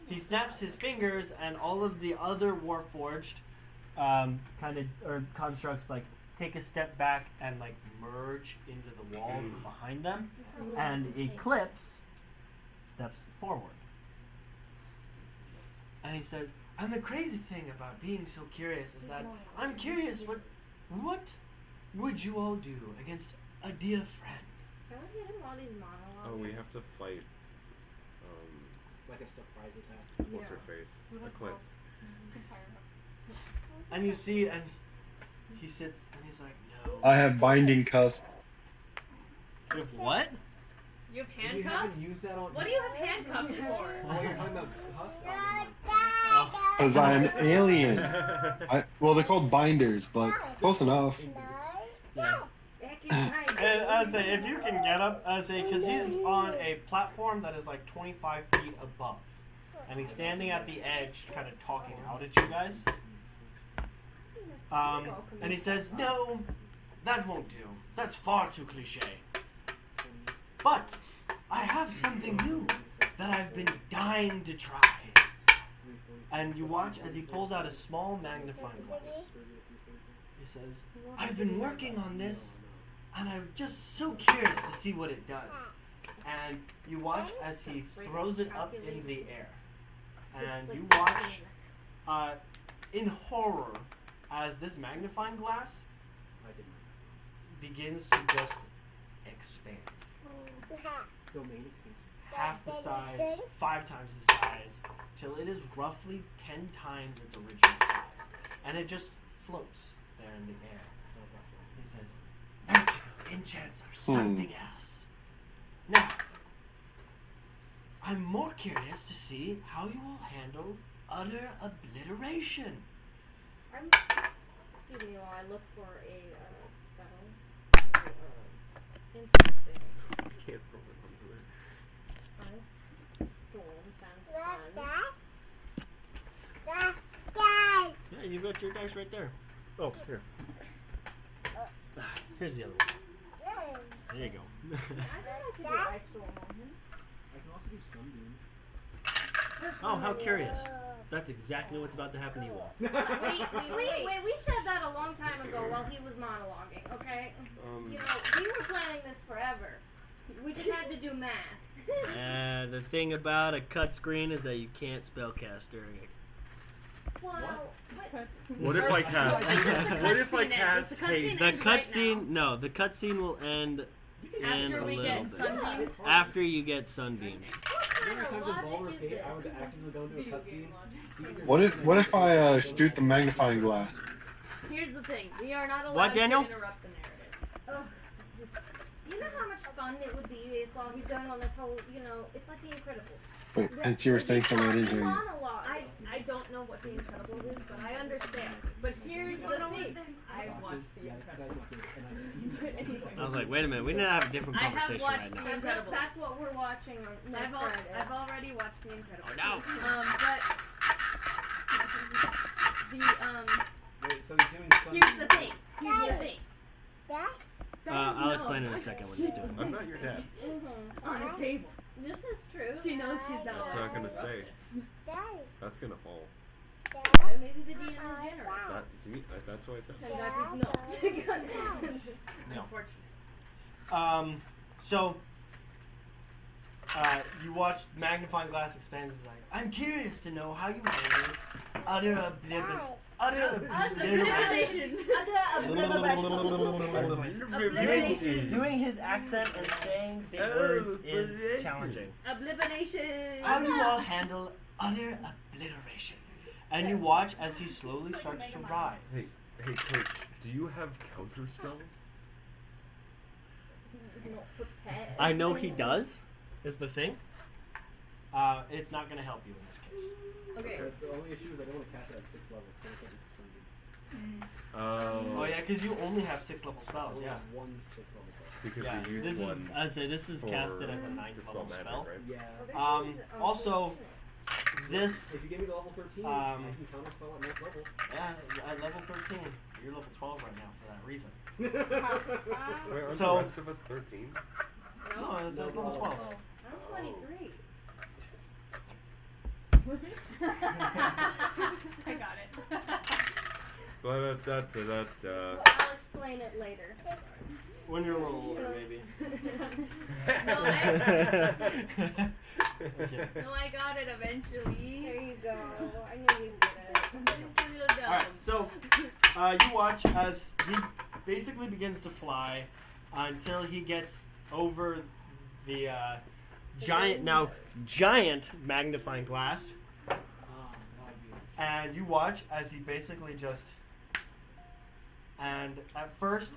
he snaps his fingers and all of the other warforged constructs take a step back and merge into the wall behind them, and Eclipse steps forward. And he says, and the crazy thing about being so curious is that I'm curious, what would you all do against a dear friend? Can we hit him while he's monologuing? Oh, we have to fight. Like a surprise attack. What's her face? Eclipse. And you see, and he sits and he's like, no. I have binding cuffs. You have what? You have You handcuffs? haven't used that on. What do you have handcuffs for? Oh, you're talking about Husk? Because I'm an alien. Well, they're called binders, but close enough. Yeah. And I say, if you can get up, because he's on a platform that is 25 feet above. And he's standing at the edge, kind of talking out at you guys. And he says, no, that won't do. That's far too cliche. But I have something new that I've been dying to try. And you watch as he pulls out a small magnifying glass. He says, I've been working on this, and I'm just so curious to see what it does. And you watch as he throws it up in the air. And you watch in horror as this magnifying glass begins to just expand. Domain expansion. Half the size, 5 times the size, till it is roughly 10 times its original size. And it just floats there in the air. He says, magical enchants are something else. Now, I'm more curious to see how you will handle utter obliteration. Excuse me while I look for a spell. Interesting. I can't throw it onto it. Ice storm sounds fun. Yeah, you got your dice right there. Oh, here. Here's the other one. There you go. I think I could do ice storm on him. I can also do sunbeam. Oh, how curious. That's exactly what's about to happen to you all. Wait, we said that a long time ago while he was monologuing, okay? You know, we were planning this forever. We just had to do math. The thing about a cut screen is that you can't spellcast during it. Well, What if I cast? What if I cast haste? The cutscene, no, the cutscene will end in After a we little get bit. sunbeam? After you get sunbeam. How many times in logic Baldur's is Gate this? I would actively go into a cutscene? What if I shoot the magnifying glass? Here's the thing: we are not allowed What, Daniel? to interrupt the narrative. Ugh, just, you know how much fun it would be if while he's going on this whole, you know, it's like The Incredibles. Wait, it's your saying something I didn't hear you. Monologue. I don't know what The Incredibles is, but I understand. But here's the thing: I watched The Incredibles. I was like, wait a minute, we need to have a different I have conversation watched right The now. Incredibles. That's what we're watching on next Friday. I've already watched The Incredibles. Oh, no. But Wait, so he's doing sunbeam. here's the thing. I'll explain in a second what he's doing. I'm not your dad. On the table. This is true. She knows she's not What's allowed that gonna to say? interrupt this. That's gonna fall. Maybe the DM is generous. That's what I said. Turns out he's not. No. Unfortunately. So, you watch magnifying glass expand. It's like, I'm curious to know how you handle utter obliteration. Doing his accent and saying the words is challenging. Obliteration. How do you all handle utter obliteration? And you watch as he slowly starts to rise. Hey, coach, do you have counter spell? Not prepared. I know he does, is the thing. It's not going to help you in this case. Okay. The only issue is I don't want to cast it at 6th level, so I can't do sunbeam. Oh yeah, because you only have 6 level spells. Only Yeah. have one 6th level spell. Because Yeah. we This used is, one I say this is for casted as a 9th dispel level magic, spell. right? Yeah. Also, this If you give me the level 13, I can counter spell at 9th level. yeah, at level 13. You're level 12 right now for that reason. Wait, aren't So- the rest of us 13? No, it's No, level 12. I'm 23. I got it. Ba-da-da-da-da-da. Well, I'll explain it later. When you're a little older, maybe. No, Okay. No, I got it eventually. There you go. I knew you'd get it. I'm just a little dumb. Alright, so you watch as he basically begins to fly until he gets over the giant magnifying glass, and you watch as he basically just, and at first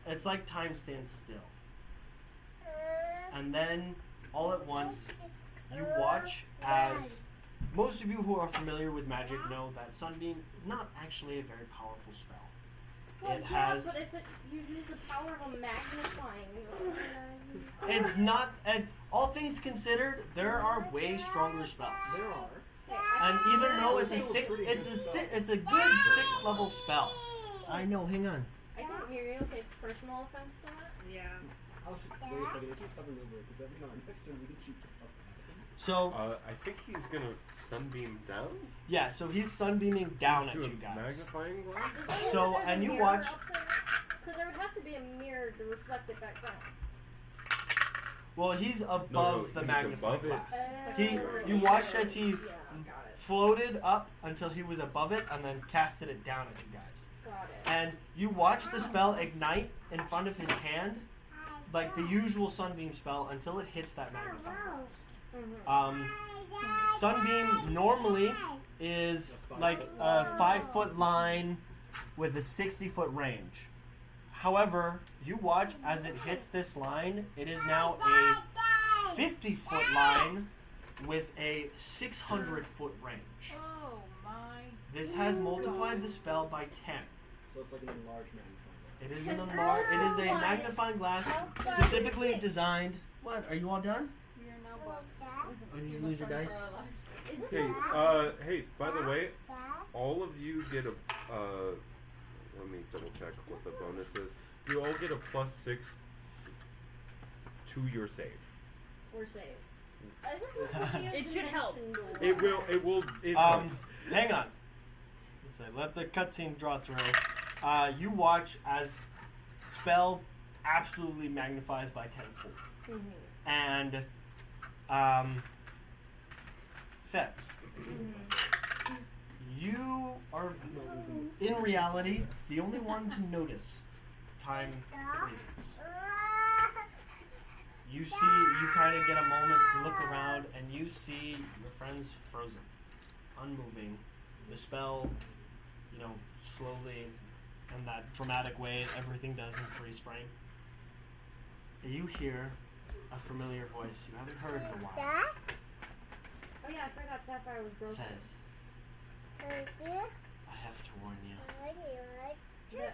it's like time stands still, and then all at once you watch as most of you who are familiar with magic know that Sunbeam is not actually a very powerful spell. Well, It yeah, has. but if you use the power of a magnifying. It's not. All things considered, there are way stronger spells. There are. And even though it's a it's a good 6th level spell. I know. Hang on. I think Muriel takes personal offense to that. Yeah. I'll shoot. Wait a second, if he's hovering over it, does that mean on our next turn we can shoot the fuck So I think he's gonna sunbeam down. yeah, so he's sunbeaming down at into you a guys. magnifying glass. So and you watch. Because there would have to be a mirror to reflect it back down. Well, he's above No, the he's magnifying above it. glass. You watched as he Yeah, got it. floated up until he was above it and then casted it down at you guys. Got it. And you watch the spell ignite in front of his hand, like the usual sunbeam spell, until it hits that magnifying glass. Sunbeam normally is like a 5-foot line with a 60-foot range. However, you watch as it hits this line, it is now a 50-foot line with a 600-foot range. Oh my. This has multiplied the spell by 10. So it's like an enlarged magnifying glass. It is it is a magnifying glass specifically designed. What? Are you all done? We are now bugs. Oh, did you lose your dice? Hey, hey, by the way, all of you get a, let me double check what the bonus is. You all get a +6 to your save. Or save. It should help. It will, Hang on. Let's say, let the cutscene draw through. You watch as spell absolutely magnifies by 10-fold. And, Fez. You are, in reality, the only one to notice time freezes. You kind of get a moment to look around and you see your friends frozen, unmoving. The spell, slowly, in that dramatic way everything does in freeze frame. You hear a familiar voice you haven't heard in a while. Oh yeah, I forgot Sapphire was broken. Fez, I have to warn you. Yes.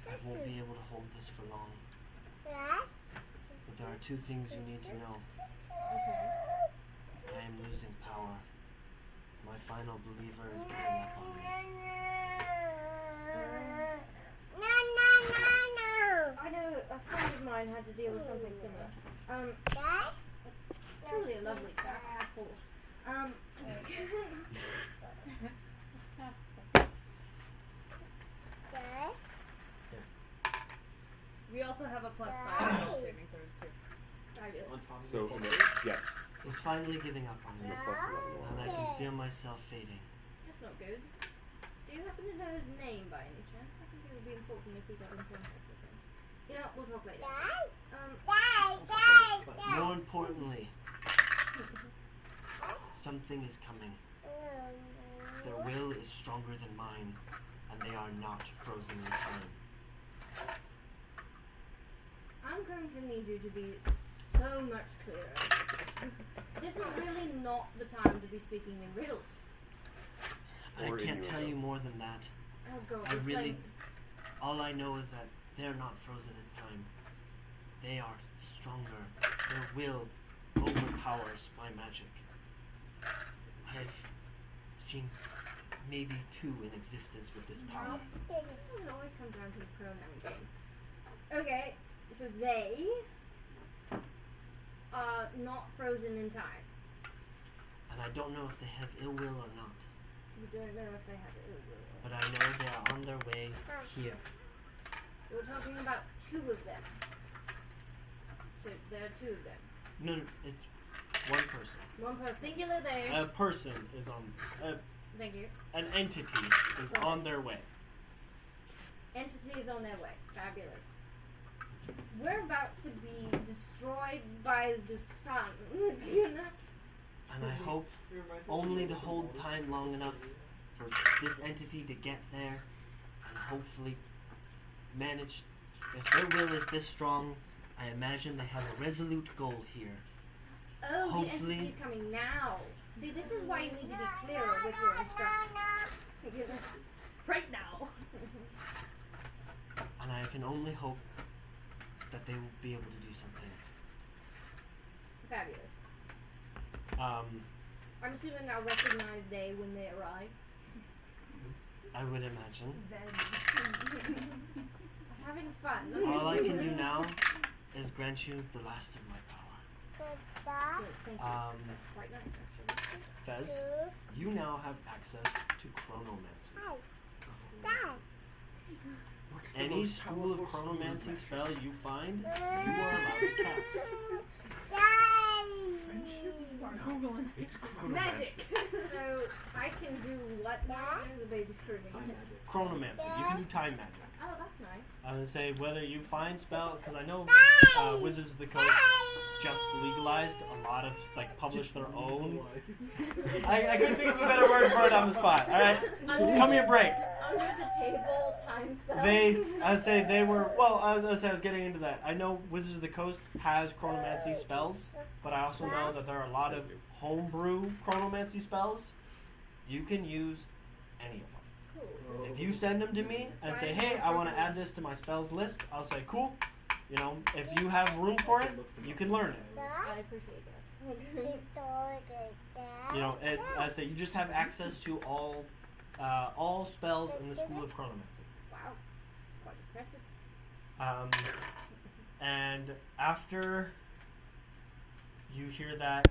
I won't be able to hold this for long. But there are 2 things you need to know. I am losing power. My final believer is giving up on me. I know a friend of mine had to deal with something similar. Truly a lovely chap, of course. We also have a +5 spell saving throws too. Fabulous. On top of so, the yes. He's finally giving up on me. And a +11. And I can feel myself fading. That's not good. Do you happen to know his name by any chance? I think it would be important if we got in contact with him. You know, we'll talk later. More importantly, something is coming. Their will is stronger than mine, and they are not frozen in time. I'm going to need you to be so much clearer. This is really not the time to be speaking in riddles. I can't tell you more than that. Oh god. I really, all I know is that they're not frozen in time. They are stronger. Their will overpowers my magic. I've seen maybe 2 in existence with this power. It doesn't always come down to the pronoun game. Okay, so they are not frozen in time. And I don't know if they have ill will or not. You don't know if they have ill will. But I know they are on their way here. We're talking about 2 of them. So there are 2 of them. No, it's one person. One person. Singular they. A person is on. Thank you. An entity is on their way. Entity is on their way. Fabulous. We're about to be destroyed by the sun. You know? And I hope only to hold time long enough for this entity to get there and hopefully manage. If their will is this strong, I imagine they have a resolute goal here. Oh, Hopefully. the entity's coming now. See, this is why you need to be clearer with your instructions. Right now. And I can only hope that they will be able to do something. Fabulous. I'm assuming I'll recognize they when they arrive. I would imagine. I'm having fun. All I can do now is grant you the last of my power. Thank you. That's quite nice, actually. Fez, you now have access to chronomancy. Any school of chronomancy spell you find, you are allowed to cast. Start googling. It's Magic. So I can do what now? There's a baby screaming. Time magic. Chronomancy. You can do time magic. Oh, that's nice. I would say whether you find spell, because I know Wizards of the Coast just legalized a lot of, like, published their own. I couldn't think of a better word for it on the spot. All right, tell me a break. Under the table, time spells. I was getting into that. I know Wizards of the Coast has chronomancy spells, but I also know that there are a lot of homebrew chronomancy spells. You can use any of them. Cool. If you send them to me and say, hey, I want to add this to my spells list, I'll say, cool. You know, if you have room for it, you can learn it. I appreciate that. You know, I say you just have access to all spells in the School of Chronomancy. Wow, it's quite impressive. And after you hear that,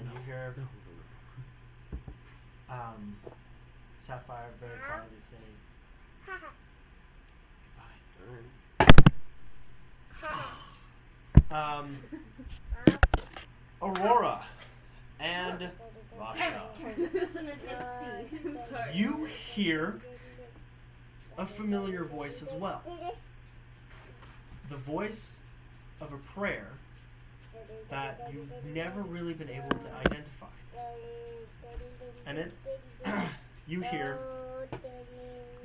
you hear Sapphire very quietly say, goodbye. Aurora and Rasha. This is an intense scene. Sorry. You hear a familiar voice as well. The voice of a prayer that you've never really been able to identify. And it, you hear,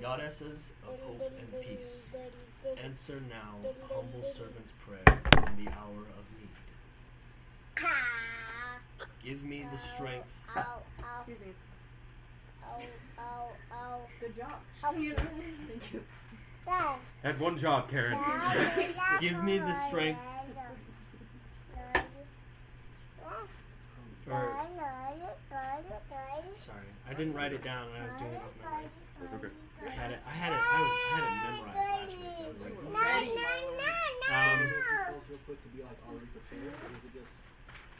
Goddesses of hope and peace, answer now humble servant's prayer in the hour of need. Give me the strength. Excuse me. Good job. Thank you. Had one job, Karen. Give me the strength. Sorry, I didn't write it down when I was doing it off memory. That's okay. I had it memorized last week. Ready. Spells real quick to be like already prepared, or is it just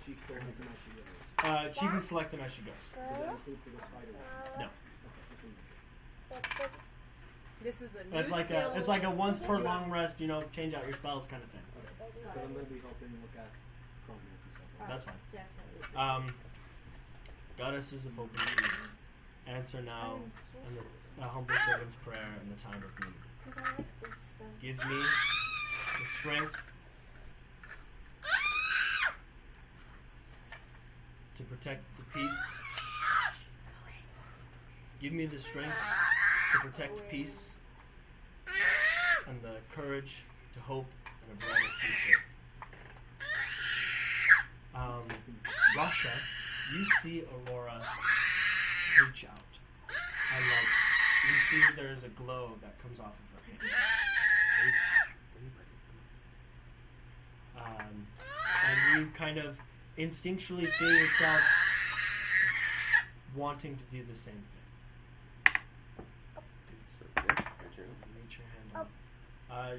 she selects them as she goes? She can select them as she goes. Does that include for this fighter? No. Okay, This is a new It's like skill. it's like a once per long rest, you know, change out your spells kind of thing. okay. Because I'm going to be helping look at chronomancy stuff. That's fine. Definitely. Goddesses of hope and peace, answer now in the humble servant's prayer in the time of need. Give me the strength to protect the peace. Give me the strength to protect peace and the courage to hope in a brighter future. Rasha, you see Aurora reach out. You see there is a glow that comes off of her hand. And you kind of instinctually feel yourself wanting to do the same thing. So, yeah, Reach your hand up.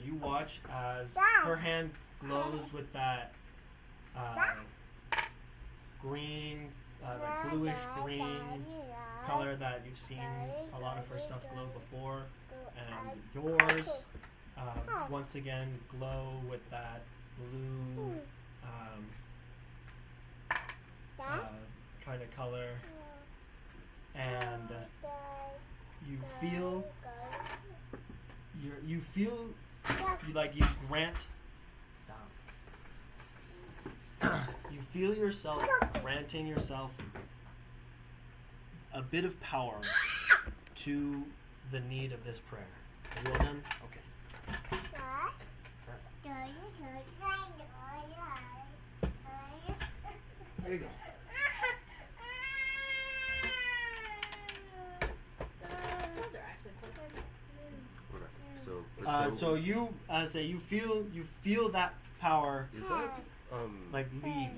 You watch as her hand glows with that green, like bluish green color that you've seen a lot of her stuff glow before, and yours once again glow with that blue kind of color, and you feel you grant you feel yourself granting yourself a bit of power to the need of this prayer. Are you all done? Okay. There you go. Those are actually quite Okay. So you feel that power Is that like leave.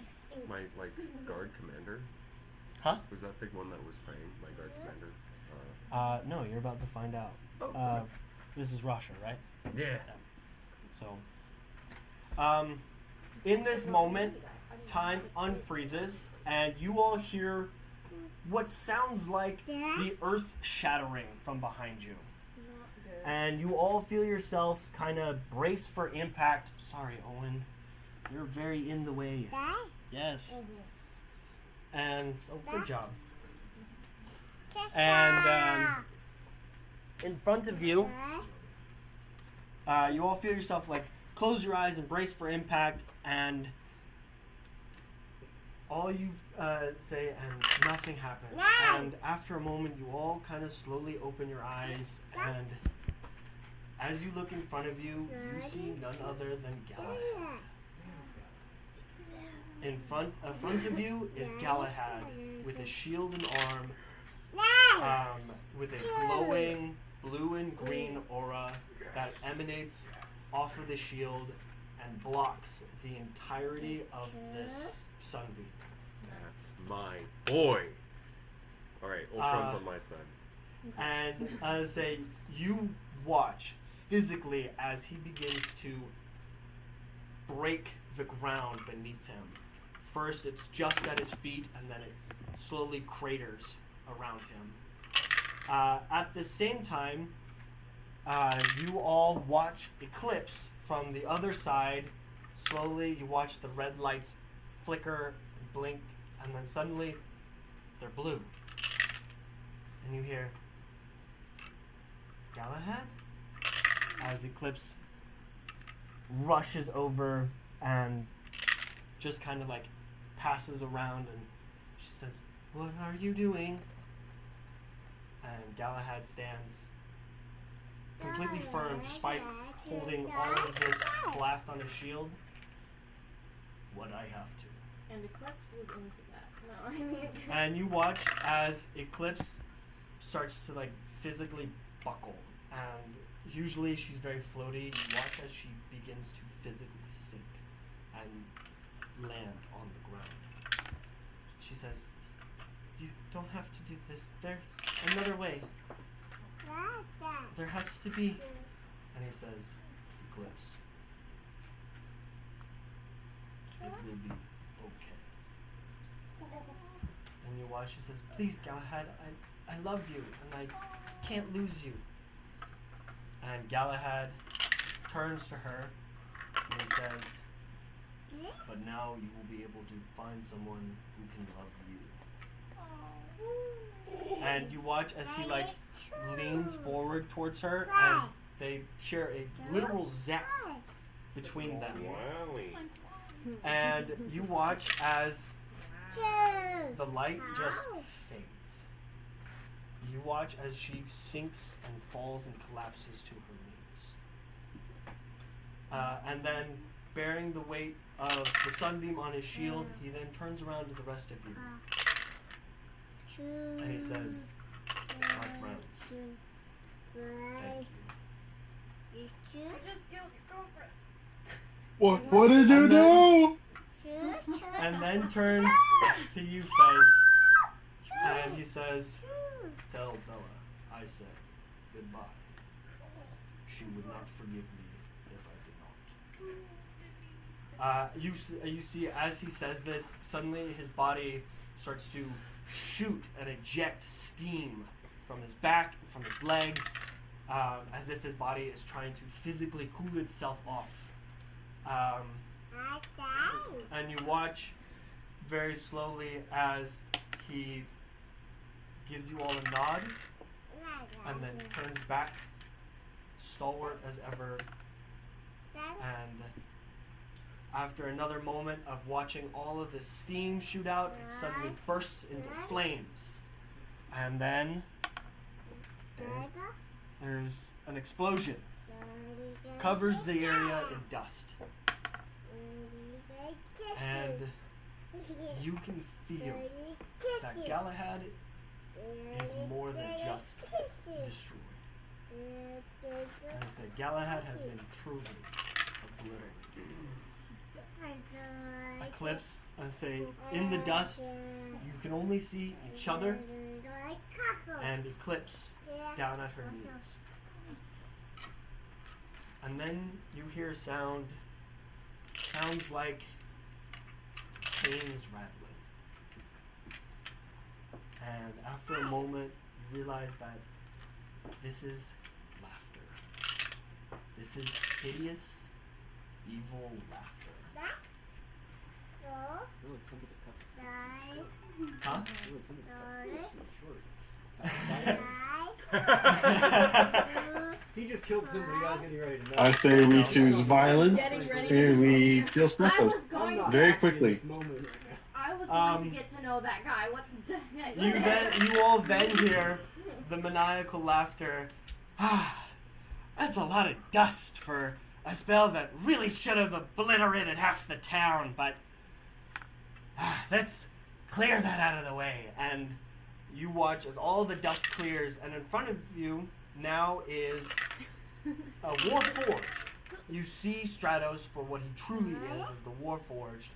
my guard commander? Huh? Was that the one that was praying? My guard commander? No, you're about to find out. Okay. This is Rasha, right? Yeah. So, in this moment, time unfreezes, and you all hear what sounds like the earth shattering from behind you. And you all feel yourselves kind of brace for impact. Sorry, Owen. You're very in the way. Yes. And, good job. And in front of you, you all feel yourself like close your eyes and brace for impact, and all you say, and nothing happens. And after a moment, you all kind of slowly open your eyes, and as you look in front of you, you see none other than Galahad. In front of you is Galahad with a shield and arm, with a glowing blue and green aura that emanates off of the shield and blocks the entirety of this sunbeam. That's my boy. All right, Ultron's on my side. And I say, you watch physically as he begins to break the ground beneath him. First, it's just at his feet, and then it slowly craters around him. At the same time, you all watch Eclipse from the other side. Slowly, you watch the red lights flicker and blink, and then suddenly, they're blue. And you hear, Galahad? As Eclipse rushes over and just kind of like passes around, and she says, "What are you doing?" And Galahad stands completely firm despite holding all of this blast on his shield. What I have to. And Eclipse was into that. No, I mean. And you watch as Eclipse starts to like physically buckle, and usually she's very floaty. You watch as she begins to physically sink and land on the ground. She says, "You don't have to do this. There's another way. There has to be." And he says, "Eclipse, it will be okay." And you watch, she says, "Please, Galahad, I love you, and I can't lose you." And Galahad turns to her, and he says, "But now you will be able to find someone who can love you." And you watch as he like leans forward towards her, and they share a literal zap between them. Wowie. And you watch as the light just fades. You watch as she sinks and falls and collapses to her knees. And then, bearing the weight of the sunbeam on his shield, he then turns around to the rest of you. And he says, "My friends, thank you." What did you do? And then turns to you, Fez, and he says, "Tell Bella I said goodbye. She would not forgive me if I did not." You see, as he says this, suddenly his body starts to shoot and eject steam from his back and from his legs, as if his body is trying to physically cool itself off. And you watch very slowly as he gives you all a nod and then turns back, stalwart as ever. And after another moment of watching all of this steam shoot out, it suddenly bursts into flames. And then there's an explosion. Covers the area in dust. And you can feel that Galahad is more than just destroyed. And I said, Galahad has been truly obliterated. Eclipse, I say, in the dust, you can only see each other and Eclipse down at her knees. And then you hear a sound. Sounds like chains rattling. And after a moment, you realize that this is laughter. This is hideous, evil laughter. Really tempted to cut this short. Huh? Really tempted to cut this short. He just killed somebody. I was getting ready to know. I say we choose violence Getting ready and we kill I Smithos was going to, very In quickly. this moment right now. I was going to get to know that guy. What the heck? You all then hear the maniacal laughter. Ah, that's a lot of dust for a spell that really should have obliterated half the town, but let's clear that out of the way. And you watch as all the dust clears, and in front of you now is a Warforged. You see Stratos for what he truly is the Warforged.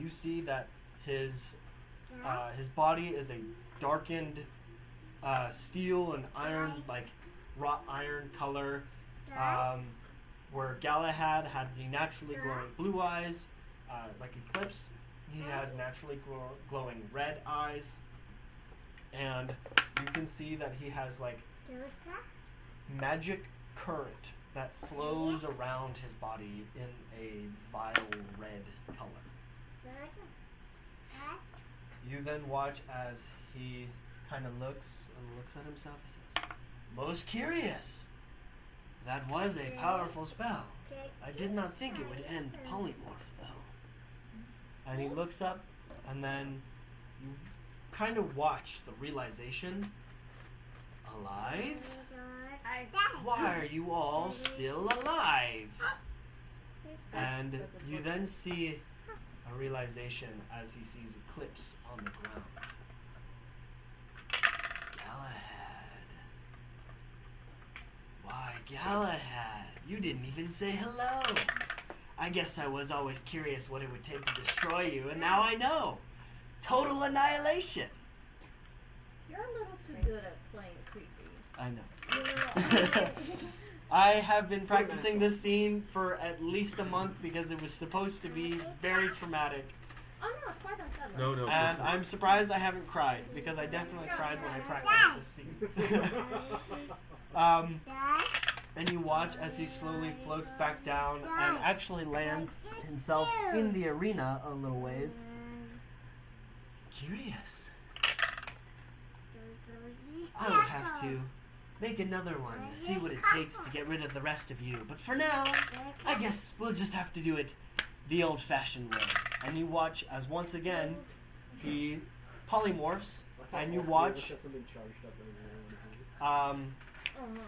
You see that his body is a darkened steel and iron, like wrought iron color. Where Galahad had the naturally glowing blue eyes, like Eclipse, he has naturally glowing red eyes. And you can see that he has like magic current that flows around his body in a vile red color. You then watch as he kind of looks at himself and says, "Most curious. That was a powerful spell. I did not think it would end polymorph, though." And he looks up, and then you kind of watch the realization. Alive? Why are you all still alive? And you then see a realization as he sees Eclipse on the ground. Galahad. Why, Galahad, you didn't even say hello. I guess I was always curious what it would take to destroy you, and now I know. Total annihilation. You're a little too good at playing creepy. I know. I have been practicing this scene for at least a month because it was supposed to be very traumatic. Oh no, it's quite unsettling. No. And I'm surprised I haven't cried because I definitely cried when I practiced this scene. And you watch as he slowly floats back down and actually lands himself in the arena a little ways. Curious. I will have to make another one to see what it takes to get rid of the rest of you. But for now, I guess we'll just have to do it the old-fashioned way. And you watch as once again he polymorphs, and you watch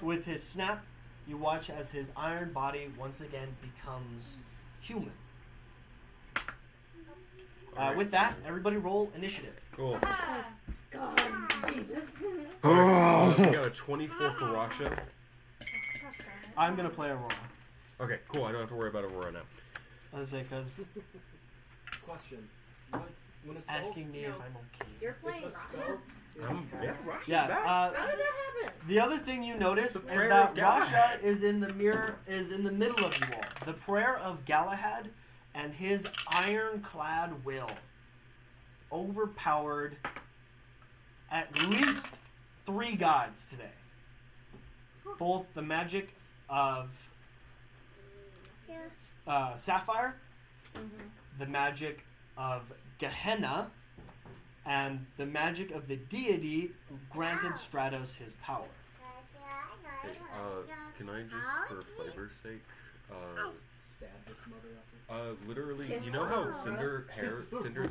with his snap, you watch as his iron body once again becomes human. With that, everybody roll initiative. Cool. God, Jesus. We got a 24 for Rasha. I'm gonna play Aurora. Okay, cool. I don't have to worry about Aurora now. I was like, cause Question. When a spell's, asking me if I'm okay. You're playing if a Rasha? spell is cast, Yeah. How did that happen? The other thing you notice is prayer that of Galahad. Rasha is in the middle of you all. The prayer of Galahad and his ironclad will overpowered at least 3 gods today. Both the magic of Sapphire, the magic of Gehenna, and the magic of the deity who granted Stratos his power. Hey, can I just, for flavor's sake, stab this mother literally, Kiss you know how her. Cinder's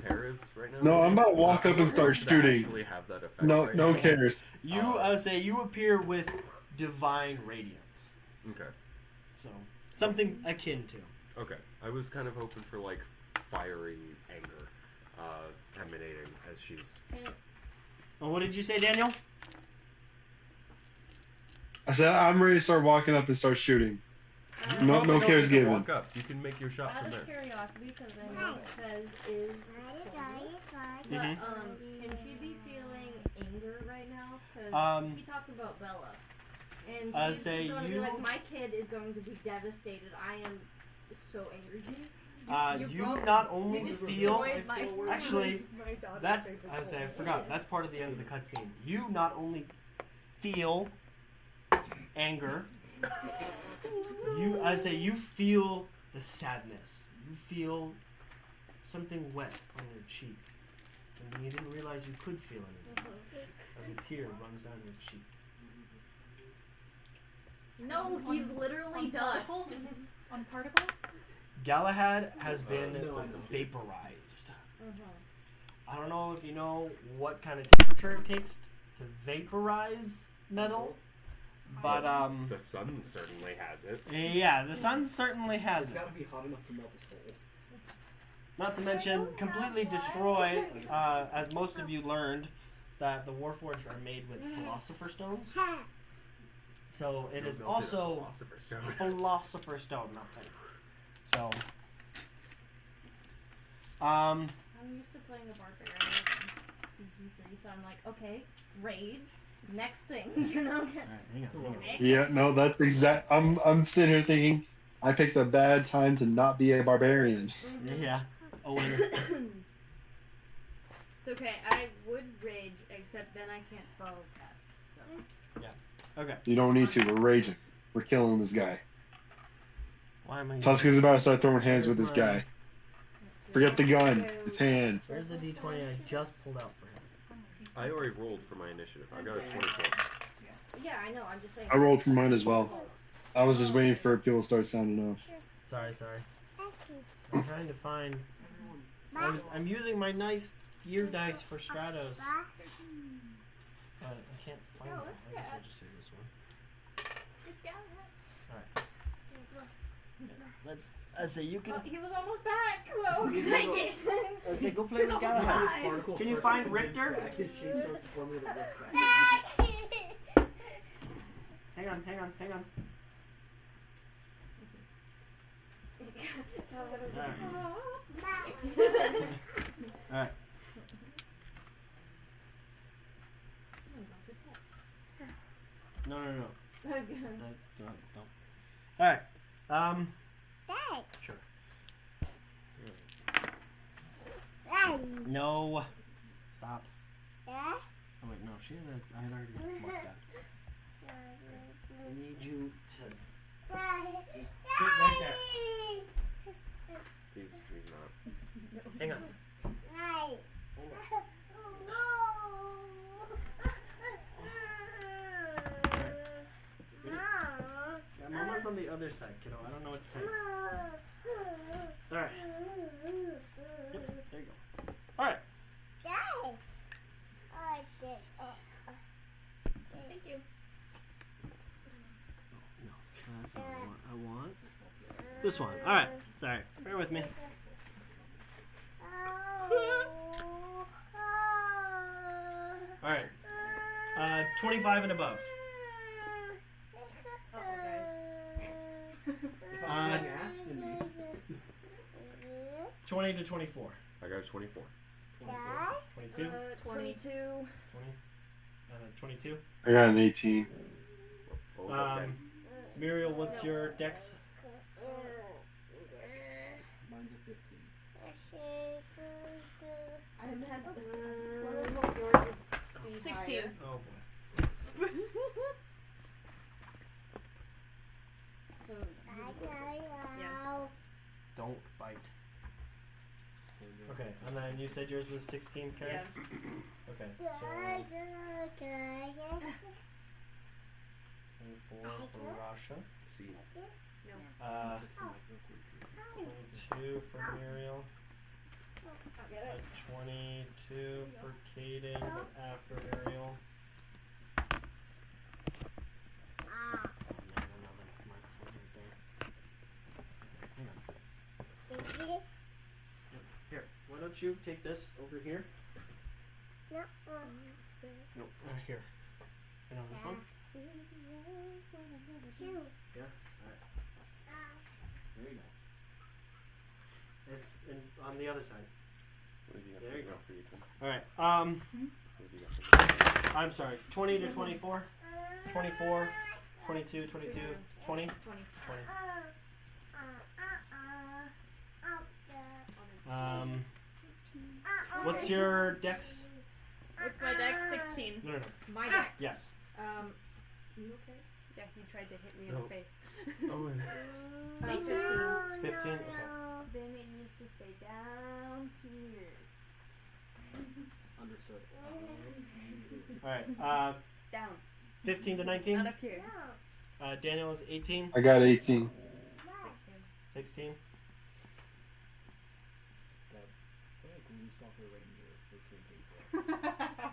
hair is right now? No, I'm about to walk up and Does start that shooting. actually have that effect No, right no now? cares. You say you appear with divine radiance, Okay. so something akin to. Okay. I was kind of hoping for like fiery anger emanating as she's. Well, what did you say, Daniel? I said I'm ready to start walking up and start shooting. You No- probably no don't cares need to given. Walk up. You can make your shot Out from of there. curiosity, because I know it says is but Mhm. can she be feeling anger right now? Because he talked about Bella, and she's say going to be you- like, my kid is going to be devastated. I am so angry. You broke- not only you feel. destroyed my- Actually, my daughter's that's. favorite I say I toy. forgot. That's part of the end of the cutscene. You not only feel anger. You feel the sadness. You feel something wet on your cheek, and you didn't realize you could feel it as a tear runs down your cheek. No, he's literally on dust. particles? On particles? Galahad has been No. vaporized. Mm-hmm. I don't know if you know what kind of temperature it takes to vaporize metal, but The sun certainly has it. yeah, the sun certainly has It's it. gotta be hot enough to melt his soul. Not to mention completely destroy, as most of you learned, that the Warforged are made with Philosopher Stones. So it is Melted also Philosopher's Stone. Philosopher Stone, not Titan. So, I'm used to playing a barbarian in PG3, so I'm like, okay, rage, next thing, you know? alright, hang on. Yeah, no, that's exact. I'm sitting here thinking, I picked a bad time to not be a barbarian. Yeah, Owen. It's okay. I would rage, except then I can't spell cast. So Okay. You don't need to. We're raging. We're killing this guy. Why am I? Tuska's about to start throwing hands with this Where's guy. Forget the gun. It's hands. Where's the D20 I just pulled out for him? I already rolled for my initiative. I got a 24. Yeah, I know, I'm just saying. I rolled for mine as well. I was just waiting for people to start sounding off. Sorry. I'm trying to find. I'm using my nice gear dice for Stratos. I can't find it. I guess I'll just say this one. it's Galahad. Alright. I say you can. Well, he was almost back, so. Dang it! I say go play with He's Galahad. almost His particle Can you starts find to condense Richter? back, his shape starts to form a little bit back. Hang on. Alright. No. Don't. Alright. Sure. No. Stop. Oh wait, no. She had I had already marked that. I need you to just sit right there. He's not. Hang on. Yeah, Mama's on the other side, kiddo. I don't know what to tell you. Alright. Yep, there you go. Alright. Thank you. No, that's not what I want. This one. Alright. Sorry. Bear with me. Alright. 25 and above. If I was playing Aspen, 20 to 24. I got a 24. 22? 22. 22? I got an 18. Oh, okay. Muriel, what's your dex? mine's a 15. I have 16. Oh boy. So, Don't bite. Okay, and then you said yours was 16, Carrie? Yeah. Okay, so 24 for Rasha. See, 22 for Muriel. 22 for Kaden, but after Muriel. Oh man, another microphone right there. Hang on. Yep. Here, why don't you take this over here? No, here. And on this one? Yeah? Alright. There you go. It's on the other side. what have you got There you go. for you, Tim? Alright, What have you got for you? I'm sorry, 20 to 24, 24, 22, 22, 20, 20. 20. What's your dex? What's my dex? 16. No. My dex. Yes. You okay? Yeah, he tried to hit me in No. the face. Oh, 15. Okay. Then it needs to stay down here. Understood. Alright. Down. 15 to 19. Not up here. Daniel is 18. I got 18. 16. Dad, I feel like when you stop here right here for campaign,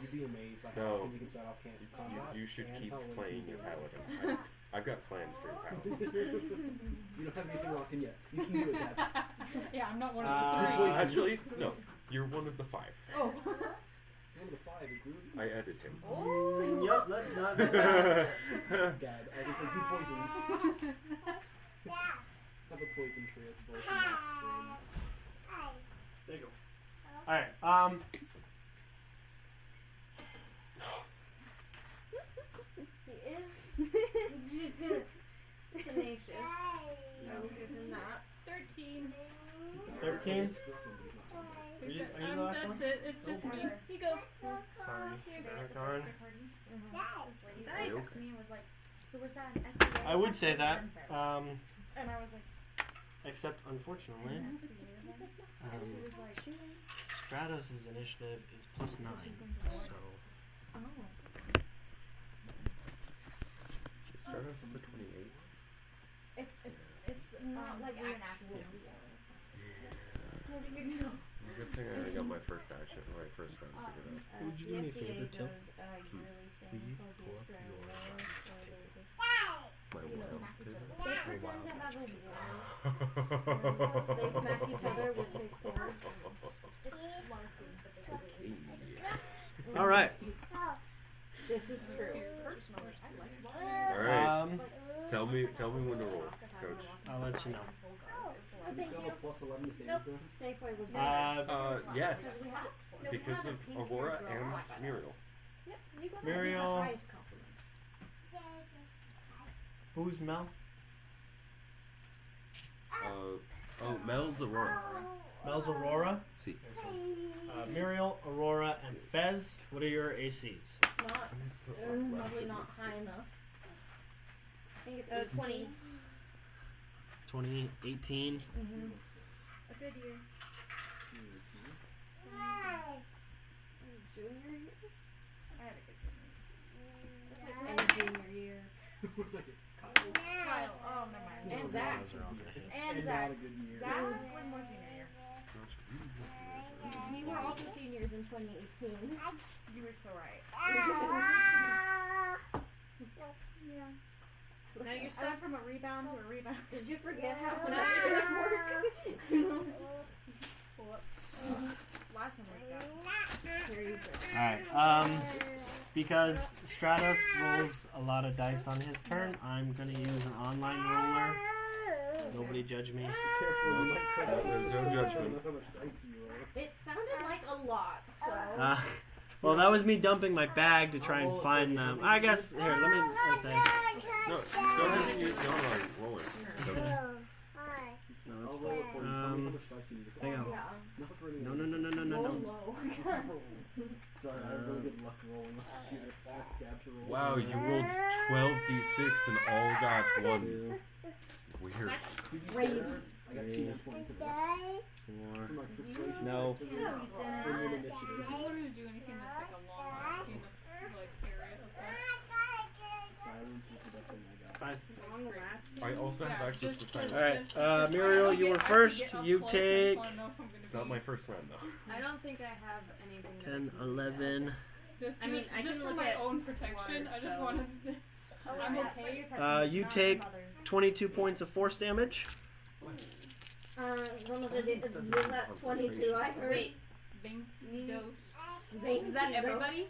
you'd be amazed by how No. often you can start off combat. You should and keep how well you playing can your do it. paladin. I've got plans for your paladin. You don't have anything locked in yet. You can do it, Dad. Yeah, I'm not one of the three. Actually, no. You're one of the 5. Oh. One of the 5 is Groovy. I added him. Yep, let's not do that. Dad, I was gonna say 2 poisons. Have a poison tree, I suppose, from that stream. There you go. Alright, He is tenacious. I will give him that. 13. 13? Are Are you the last That's one? it. It's just me. Here you go. Sorry. Darn. This Are you asked okay? me was like, so was that an SEO? I would say that, And I was like, except unfortunately, she was like, Stratos' initiative is +9, so oh. Start us at the 28. It's not like actual. Good thing I got my first action, my first round figured out. Would you do me a favor, Tim? Will you pull up your My You know, wild too? They pretend to have a war. They smack each other with big swords. Alright. This is true. Alright. Tell me when to roll, coach. I'll let you know. Do you still have a plus 11 to save Nope. throws? Safeway was better. Yes. We have- Because of Aurora and Muriel. Yep, you got Muriel. the highest compliment. Who's Mel? Mel's Aurora. Mel's Aurora. See. Muriel, Aurora, and Fez. What are your ACs? Not, probably not high enough. I think it's 20. 20, 18. Mm-hmm. A good year. Junior year? I had a good year. And junior year. Looks like it. Kyle. Kyle. Oh, never mind. And Zach. Those are all gonna hit. And And Zach. not a good year. Zach was more senior year. We were also seniors in 2018. You were so right. Now you're going from a rebound to a rebound. Did you forget how So semesters work? Pull up. Last one worked out. Here you go. Alright, because Stratos rolls a lot of dice on his turn, I'm gonna use an online roller. Nobody judge me. Careful, you might cut out. There's no judgment. How much dice you roll. It sounded like a lot, so. Well, that was me dumping my bag to try and find them. I guess, here, let me say. No, go ahead and use the online roller. No, I'll it's, roll it for you. Tell me how much dice you need to hang roll. on. Yeah. Not for any No. Roll low. Sorry, I have really good luck rolling on the computer. I scabbed to roll. Wow, you rolled 12d6 and all got 1. Weird. To be Crazy. fair, I got 2 points of that. 4. For my persuasion No. check to roll. And then initiative. If you wanted to do anything that's like a long lasting like area of that. Silence is the best thing I got. 5. Long last. I also have Yeah, access just to to- silence. Alright, just- Muriel, I you get- were I can first. get up You close, I just take wanna know if I'm gonna It's not be- my first round though. I don't think I have anything. that 10, can do 11. Just, I mean, just, I just can for look my at own protection. water I just spells. wanted to. I'm yeah, okay. you're touching You not take others. 22 points of force damage. One of the was that 22 I heard. Wait, Bing, me. dose. Is that everybody?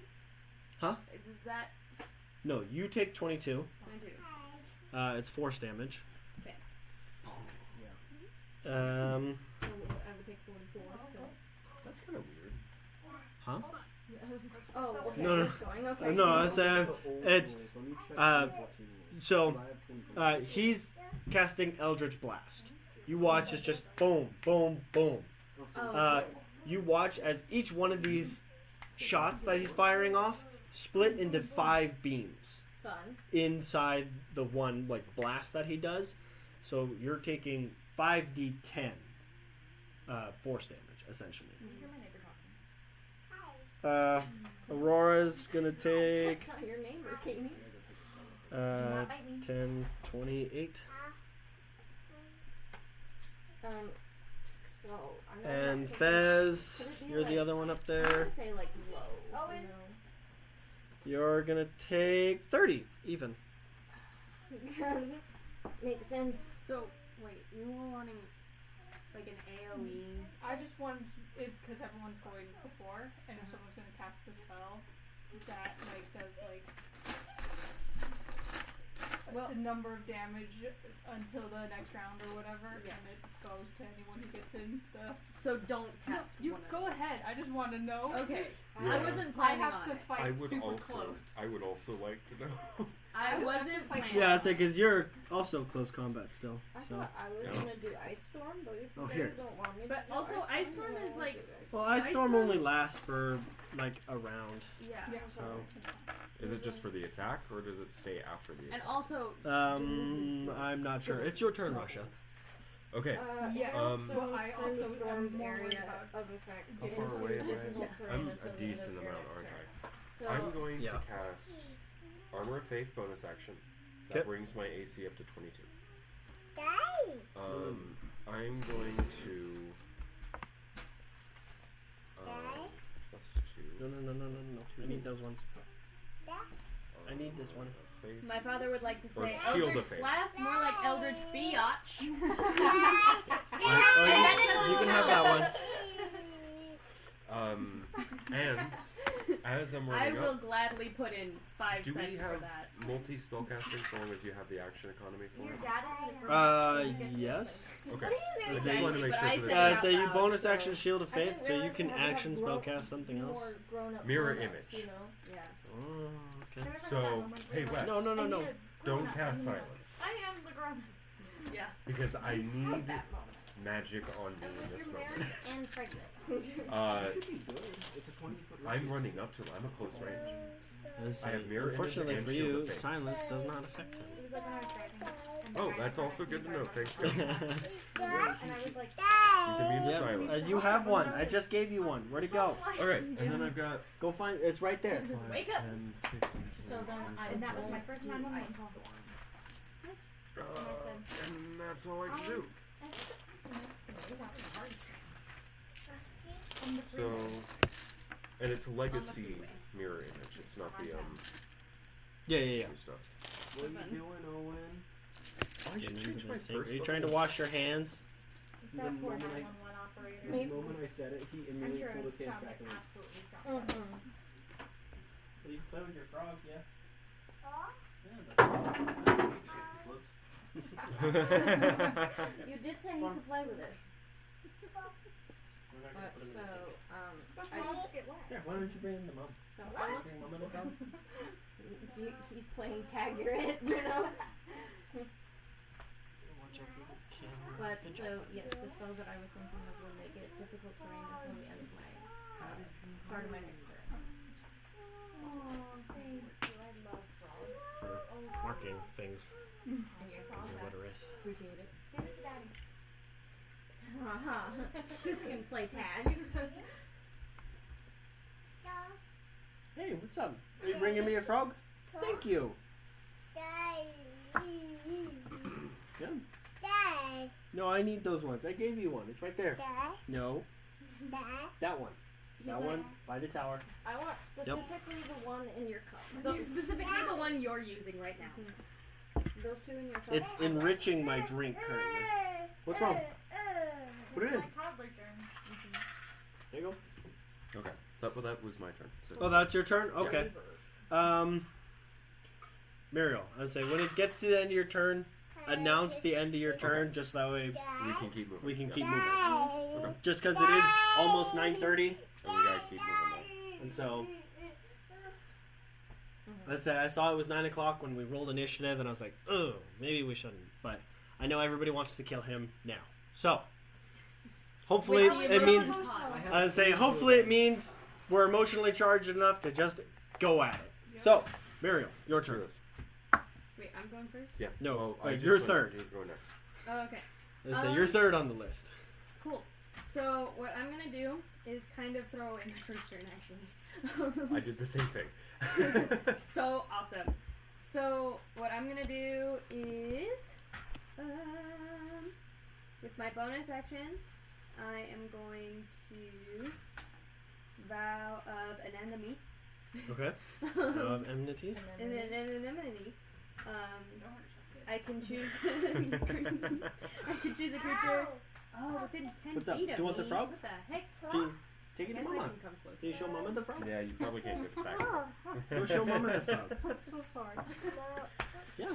Huh? Is that No, you take 22. 22? It's force damage. Okay. Yeah. So I would take 44. That's kind of weird. Huh? Oh, okay. No. Keep going. Okay. No, I said The old it's rules, let me check uh, the 14 rules, so 'cause I have 20 he's casting Eldritch Blast. You watch, it's just boom, boom, boom. Oh, so Oh. it's you watch as each one of these shots that he's firing off split into 5 beams Fun. inside the one like blast that he does. So you're taking 5d10 force damage essentially. Hear my neighbor talking. Aurora's gonna take That's not your neighbor, Katie. 10, 28. So I'm gonna And have to- Fez, could it be here's the like- other one up I'm there. gonna say like low. Oh, you and- know? You're gonna take 30, even. Makes sense. So, wait, you were wanting like an AoE? I just wanted because everyone's going before, and if someone's gonna cast a spell that like does like a number of damage until the next round or whatever, Yeah. and it goes to anyone who gets in the. So don't cast. You one of go those. ahead. I just want to know. Okay. Yeah. I wasn't I planning have on to it. fight I would super also. close. I would also like to know. I wasn't planning. Yeah, I say because you're also close combat still. I So. thought I was Yeah. gonna do Ice Storm, but if Oh, you here guys it is. don't want me But to do also, Ice Storm then is I'll like- do Ice Storm. Well, Ice Ice Storm Storm- only lasts for like a round. Yeah. Yeah. So. Is it just for the attack, or does it stay after the And attack? also, I'm not sure. It's your turn, Russia. Okay. Yes. But I also am Storm's more worried area about of effect. How into far away am I? difficult terrain I'm until a the end of decent your amount, next aren't turn. I? So, I'm going Yeah. to cast Armor of Faith bonus action. That Okay. brings my AC up to 22. I'm going to. Plus 2. No. I need those ones. I need this one. Faith. my father would like to Or say Shield of Eldritch Faith. Blast, more like Eldritch Biatch. Oh, you can have that one. And as I'm I running will up, gladly put in 5 do we cents for have that. multi-spellcasting so long as you have the action economy for Your it? dad is in the Yes. Okay. What are you I guys just wanted to saying? make But sure I for the said chat. out So you loud, bonus so- action Shield of I didn't Faith, so you realize can that I would have action grown- spellcast something else. more grown-up Mirror grown-ups, image. You know? Yeah. Oh, okay. So, hey Wes, No. don't cast silence. I am the grown Yeah. Because I need That moment. magic on me in this You're moment. married and pregnant. Should be good. It's a 20-foot range. I'm running up to him. I'm a close range. Let's I have see. mirror image Unfortunately and for Shield you, of Faith. silence does not affect It was like when I was driving. and Oh, driving that's on also it, good to and know. driving Thanks, on Joe. it. And I was like, He's immune to Yep. silence. You have one. I just gave you one. Where'd it go? Alright, and then I've got Go find. It's right there. Wake up. 10, 15, So then I and that was rolled my first time on Ice one call. and that's all I can do. So, and it's legacy freeway. mirror image. It's not the Yeah. new stuff. What are you doing, Owen? I should change my Are first. you trying to wash your hands? The That poor moment 911 operator. the moment I said it, he I'm immediately sure pulled it his hands sounded back and went, absolutely shocked. You can play with your frog, yeah. You did say he could play with it. But, so, I Frogs get wet. Yeah, why don't you bring him to mom? so I was, Bring mom in the frog. he's playing tag, you're it, you know? Watch out for the camera. But, Good so, job. yes, the spell that I was thinking of will make it difficult terrain until the end of my, start of my next turn. Oh, thank you. I love frogs. For marking things. And your This is what it is. appreciate it. Give it to daddy. Two can play tag. Hey, what's up? Are you bringing me a frog? Thank you. Yeah. No, I need those ones. I gave you one. It's right there. No, that one. He's That like, one by the tower. I want specifically the one in your cup. Specifically the one you're using right now. Those two in your cup. It's enriching my drink currently. What's wrong? Put it in. My toddler germ. There you go. Okay, that was my turn. So Oh, that's your turn? Okay. Muriel, I would say when it gets to the end of your turn, announce the end of your turn, just that way we can keep moving. we can Yeah. keep moving. Just because it is almost 9:30, And we gotta keep moving and so I said I saw it was 9 o'clock when we rolled initiative, and I was like, oh, maybe we shouldn't. But I know everybody wants to kill him now, so Hopefully Wait, it means. have I would say hopefully it means we're emotionally charged enough to just go at it. Yep. So, Muriel, your Let's do turn. this. Wait, I'm going first? Yeah. No, well, wait, just you're went- third. You go next. Oh, okay. I say you're third on the list. Cool. So what I'm gonna do is kind of throw in my first turn actually. I did the same thing. So awesome. So what I'm gonna do is, with my bonus action, I am going to vow of an enemy. Okay. Enmity. And then an enemy. I can choose. I can choose a creature. Oh, within 10 What's up? feet Do of you want the me. frog? What the heck? Can you take I it to guess I Mama? can come closer. Can you show Mama the frog? Yeah, you probably can't get it back. Go show Mama the frog. That's so hard. Yeah.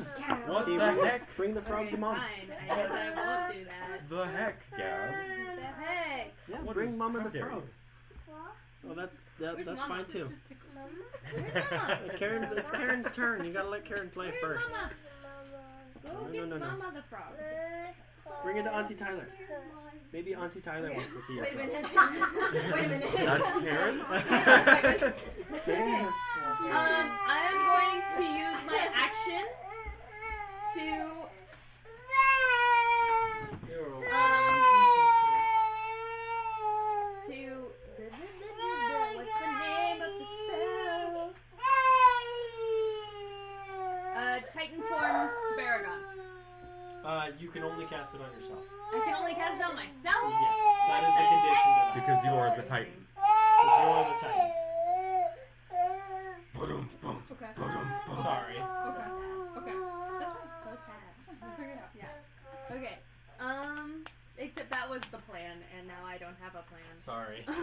What Can you the heck? Bring the frog Okay, to Mama. fine. I guess I won't do that. The heck, Gab? What the heck? Yeah, What bring is- Mama how the dare frog. Well, Where's that's Mama? fine too. Just take Where's Mama? It's Karen's turn. You gotta let Karen play Where's first. Mama? Go No, get no, no. Mama the frog. Bring it to Auntie Tyler. Maybe Auntie Tyler wants to see your Wait a frog. minute. Wait a minute. That's Karen? I am going to use my action to what's the name of the spell? Titan form Baragon. You can only cast it on yourself. I can only cast it on myself? Yes, that is the condition to that. Because you are the Titan. Because you are the Titan. Okay. Sorry. Okay. Okay. So sad. We'll figure it out. Yeah. Okay. Except that was the plan, and now I don't have a plan. Sorry. Come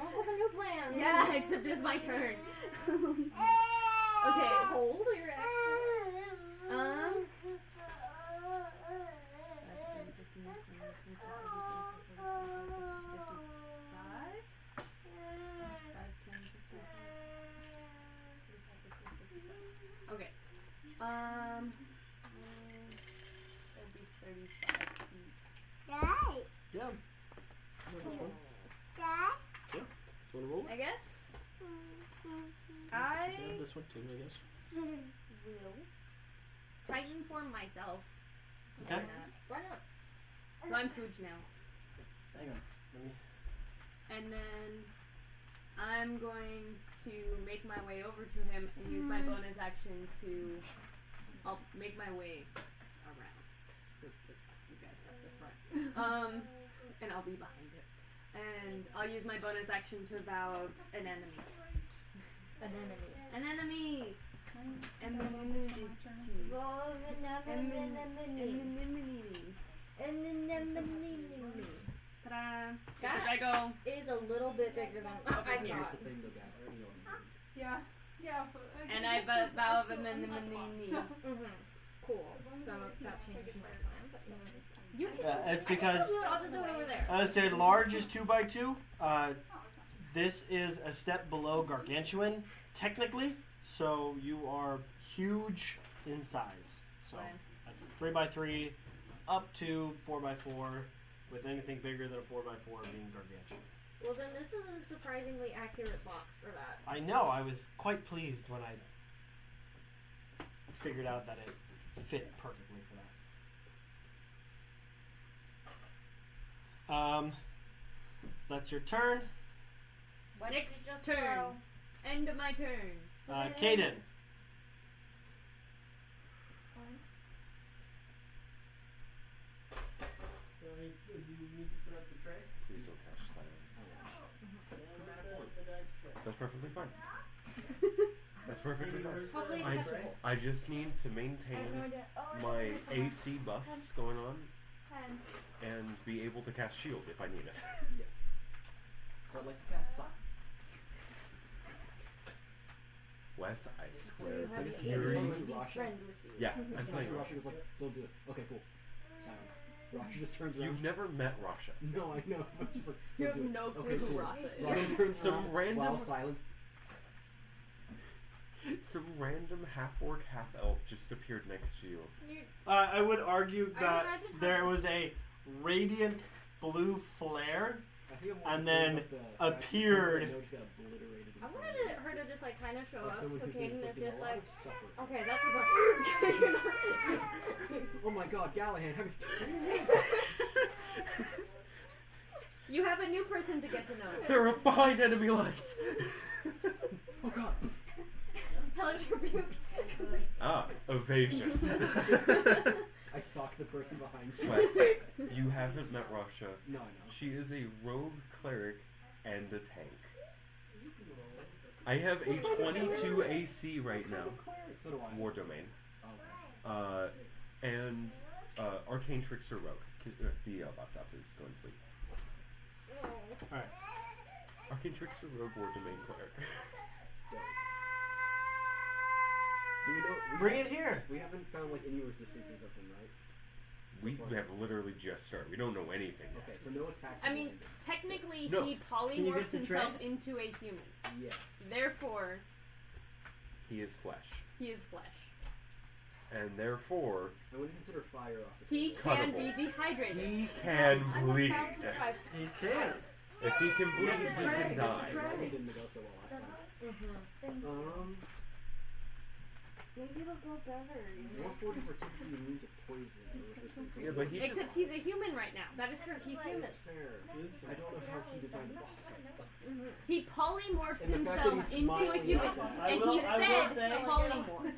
up with a new plan. Yeah, except it's my turn. Okay. Hold your action. Okay. That'd be 35 feet. Yeah. You wanna roll it? I guess I Yeah, this one too, I guess. will Titan form myself. Okay. Why not? So I'm huge now. Hang on. Let me. And then I'm going to make my way over to him and use my bonus action to. I'll make my way around so that you guys have the front. And I'll be behind it. And I'll use my bonus action to vow of an enemy. An enemy. An enemy! Ta-da! That I go. is a little bit bigger than I Over here. thought. Here's the thing, though, Gab. I already know what you Yeah. Yeah. And I vow of an enemy. Mm-hmm. Cool. So that changes my plan. But You can. It's because I'll just do it over there. I said large is 2x2. This is a step below gargantuan, technically. So you are huge in size. So that's 3x3 up to 4x4, with anything bigger than a 4x4 being gargantuan. Well, then this is a surprisingly accurate box for that. I know. I was quite pleased when I figured out that it fit perfectly for that. That's your turn. What Next did you just turn. throw? End of my turn. Kaden. Do you need to set up the tray? Please don't catch silence. That's perfectly fine. That's perfectly fine. Probably acceptable. I just need to I have no maintain idea. Oh, I my think it's AC buffs going on Pen. and be able to cast shield if I need it. Yes. So I'd like to cast Suck. Wes, I swear. You have This an is very ADHD Russia. friend with you. Yeah, I'm Rasha playing Russia. was like, don't do it. Okay, cool. Silence. Rasha just turns around. You've never met Rasha. No, I know. But just like, You don't have do it. no Okay, clue who cool. Rasha is. Rasha turns Some around random- while silent. Some random half-orc, half-elf just appeared next to you. You- I would argue I that imagine how- there was a radiant blue flare I think I'm and then appeared. I wanted her to just like kind of show up, so Caden is just like, okay, that's about. Oh my God, Gallahan! How You have a new person to get to know. They're behind enemy lines. Oh God! Hellish rebuke. Evasion. I socked the person behind you. Wes, you haven't met Rasha. No, I know. She is a rogue cleric and a tank. I have a 22 AC right now. So do I. War Domain. Oh, And Arcane Trickster Rogue. The laptop is going to sleep. Alright. Arcane Trickster Rogue War Domain Cleric. Do we know? Bring it here. We haven't found like any resistances of him, right? We have literally just started. We don't know anything yet. Okay, so no attacks. I mean, technically, No. he Can you polymorphed get the himself tray? into a human. Yes. Therefore, He is flesh. he is flesh. And therefore, I wouldn't consider fire off the He table. can Cuttable. be dehydrated. he can I'm bleed. about to try. He can. If he can bleed, he tray, can get die. the tray. He didn't go so well last time. Maybe it'll go better. War forties are typically immune to poison or resistant to Yeah, but he just Except he's a human right now. That is true. He's human. It's fair. I don't know how he designed the boss fight. He polymorphed And the fact that himself he's into a smiling human, at us. I and will he say- said polymorph.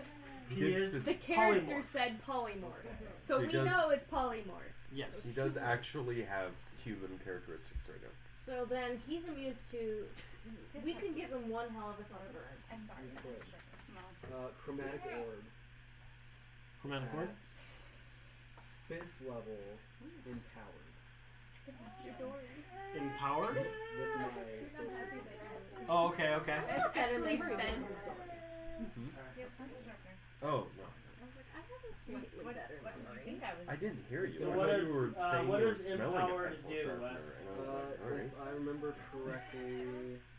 He It's is just- The character polymorph. said polymorph, Okay. so So he we does- know it's polymorph. Yes. he does actually have human characteristics right now. So then he's immune to. We could give him one hell of a starter. I'm sorry. You could. Chromatic orb. Chromatic orb? At 5th level, empowered. Empowered? With my sorcery. Oh, okay, okay. That's better Actually, than Fez Fez. is Oh, no. I was like, I have a slightly better memory. I didn't hear you. So I what thought does- you were saying what you were does smelling a empowered pencil do, sharpener, Wes? and I was like, alright. If I remember correctly,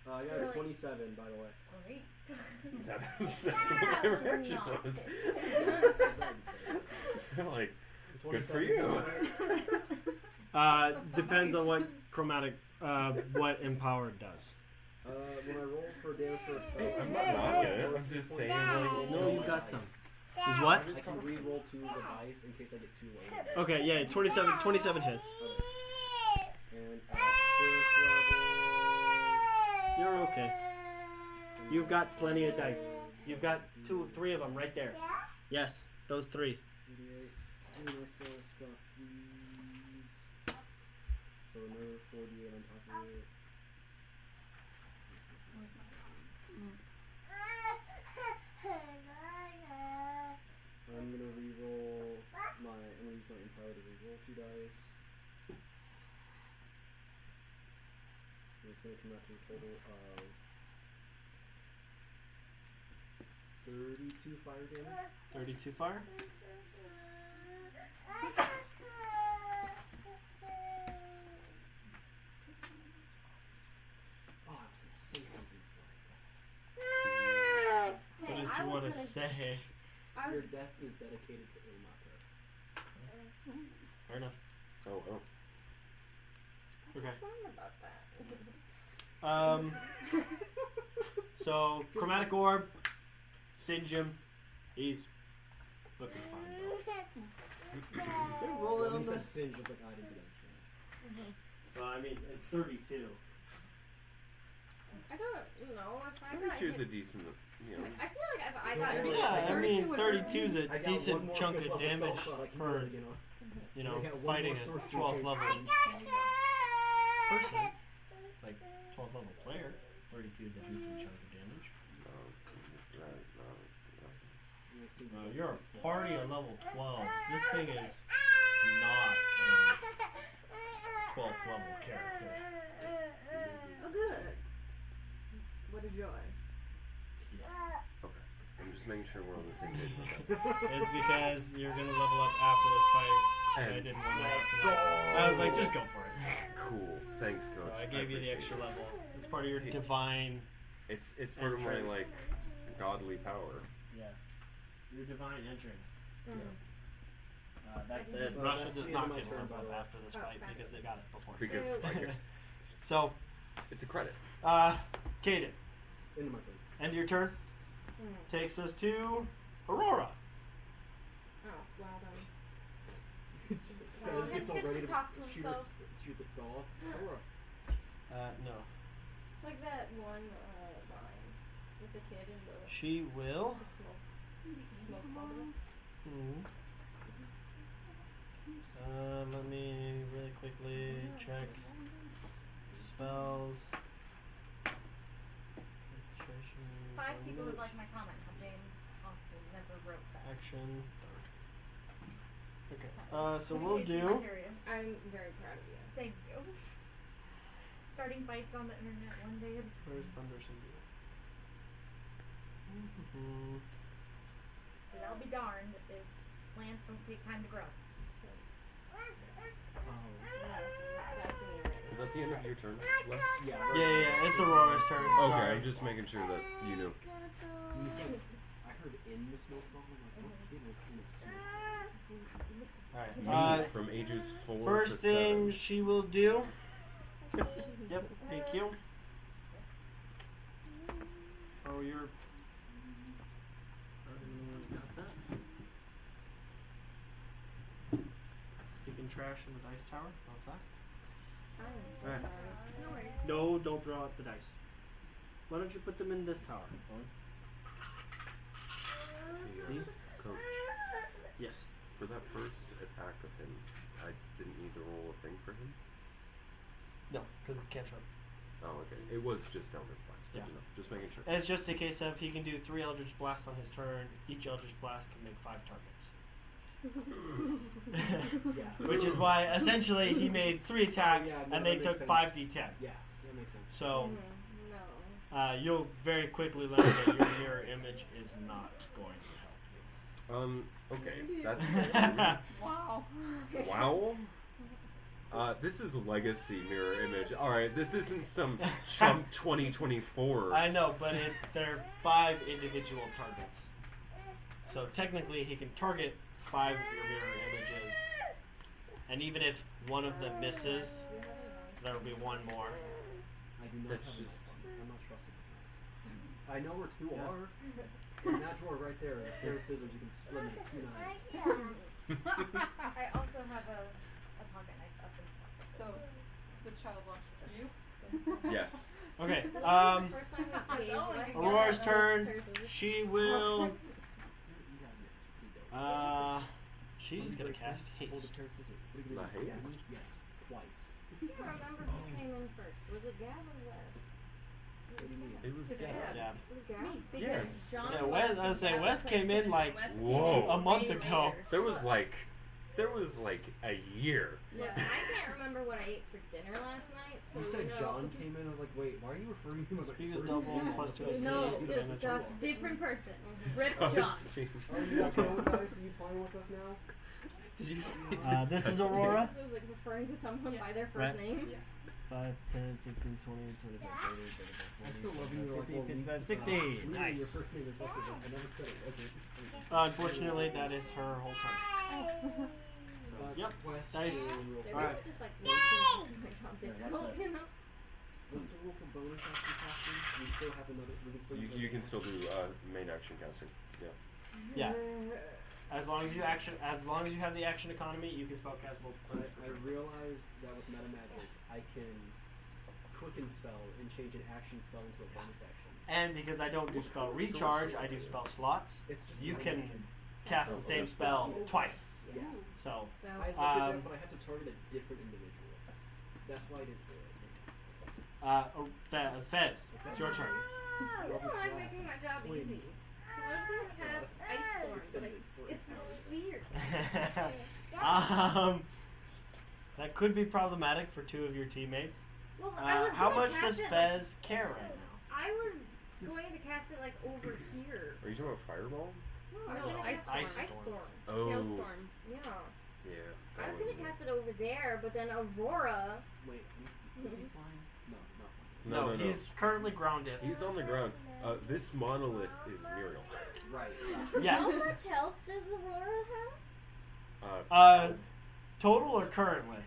I got a 27 by the way. That's what my reaction was. Like, good for 27 you. Depends on what chromatic, what empowered does. When I roll for damage for a spell, I'm not knocking it. I'm just saying, like, No, you got some. Is what? I can re-roll 2 the dice in case I get too low. Okay, yeah, 27 hits. And at 5th level, You're okay. You've got plenty of dice. You've got 2, 3 of them right there. Yes, those 3. 88. Any more spell stuff, please. So another 48 on top of it. I'm gonna re-roll I'm gonna use my empower to re-roll 2 dice. And it's gonna come out to a total of 32 fire damage. 32 fire? Oh, I was gonna say something before What did you want to say? Your death is dedicated to Ilmater. Fair enough. oh, oh. Okay. about that. So, chromatic orb, singe him. He's looking fine. Roll it When on you the. said singe, I was like, oh, I didn't get it. Well, I mean, it's 32. I don't know if I got 32 is a hit. decent, you know. I feel like if I got hit Yeah, I mean, 32 32 is a I got decent one more chunk fifth of level damage spell slot I can for, do it again on. you know, I got one fighting more a sorcery 12th page. level person. Like, 12th level player. 32 is a decent chunk of damage. You're a party of level 12. This thing is not a 12th level character. Oh, good. What a joy. Okay. I'm just making sure we're on the same page with that. It's because you're gonna level up after this fight. And I didn't want to ask for that. I was like, just go for it. Cool. Thanks, So coach. I gave you the appreciate extra it. level. It's part of your divine. It's part of my, entrance. like, godly power. Yeah. Your divine entrance. That's it. Russia That's does the not end of my get turn, one by the way. after this fight because they got it before. Because like, So, it's a credit. Kaden, End of my turn. end of your turn. Takes us to Aurora. Oh, well done. Fez gets all ready to talk to shoot himself. shoot the spell off. Aurora. No. It's like that one vine with the kid and the She will. smoke bubble. Let me really quickly check spells. 5 people would like my comment how Jane Austen never wrote that. Action. Okay. So we'll do. I'm very proud of you. Thank you. Starting fights on the internet one day at a time. Where's Thunder Symbol? But I'll be darned if plants don't take time to grow. Is that the end of your turn? Lex? Yeah. It's Aurora's turn. Okay, Sorry. I'm just making sure that you knew. You said, I heard in the smoke bomb. I'm like, what kid is in the smoke? Alright. From ages 4 First to thing 7. she will do. Yep. Thank you. Oh, you're. Got that. Speaking trash in the dice tower. Love that. Alright. No worries. No, don't throw out the dice. Why don't you put them in this tower? See? Coach, Yes. for that first attack of him, I didn't need to roll a thing for him? No, because it's cantrip. Oh, okay. It was just Eldritch Blast. Good Yeah. to know. Just making sure. It's just a case of he can do 3 Eldritch Blasts on his turn. Each Eldritch Blast can make 5 targets. Which is why essentially he made 3 attacks and they took 5d10. Yeah, that makes sense. So No. you'll very quickly learn that your mirror image is not going to help you. Okay. That's Wow. wow. This is legacy mirror image. Alright, this isn't some chump 2024. I know, but they're 5 individual targets. So technically he can target 5 of your mirror images. And even if one of them misses, there will be one more. I do not That's have just- I'm not trusting the knives. I know where 2 are. In that drawer right there, a pair of scissors, you can split it 2 knives. I also have a pocket knife up in the top. So, the child locks for you. Yes. Okay, First time we played, like, Aurora's those turn. curses. She will. Yeah, She's gonna cast Hold haste. a pair of scissors. What are you Not gonna do? haste? Stab me? Yes, twice. I can't remember who came in first. Was it Gab or Wes? What do you mean? It was It's Gab. Gab. Yeah. It was Gab? Yes. John Yeah, was Wes. I was saying Wes came in like Whoa. a month way ago. later. There was like a year. Look, I can't remember what I ate for dinner last night, so You said know. John came in. I was like, wait, why are you referring to him as a Speak as first double name? plus two. No, Damage. disgusting. Different person. Mhm. Rip Disgusting. John. Are you okay with guys? Are you playing with us now? Did you see This is disgusting? Aurora. This was like referring to someone by Yes. their first Right. name. Yeah. 5, 10, 15, 20, 25, 30, 35, 40, I still love you. You're like, 50, well, 55, you- 60. Literally, Nice. Your first name is what's it? I never said it wasn't. Unfortunately, that is her whole turn. Yep. Dice. They're Alright. really just like making my job difficult, you know? What's the rule for bonus action casting? We still have another. We can still. use You our can main still do action. main action casting. Yeah. Yeah. As long as you have the action economy, you can spellcast multiple times. I realized that with meta magic, I can quicken spell and change an action spell into a bonus action. And because I don't do spell recharge, I do spell slots. It's just You meta can magic. cast the same spell twice. Yeah. So, So, I did Um, that, but I had to target a different individual. That's why I didn't do it. Fez, it's your turn. you don't like making my job Wait. easy. So I was gonna cast Ice Storm, but it's a sphere. That could be problematic for 2 of your teammates. Well, I was How gonna much cast does it, Fez care right now? I was going to cast it like over here. Are you talking about fireball? No, I was No, gonna Ice cast Storm. Ice Storm. Oh. Hailstorm. Yeah. Yeah. I was gonna cast it over there, but then Aurora. Wait, is he flying? No, he's not flying. No, no. He's currently grounded. He's on the ground. This monolith is Muriel. Right. How Yes. much health does Aurora have? Total or currently?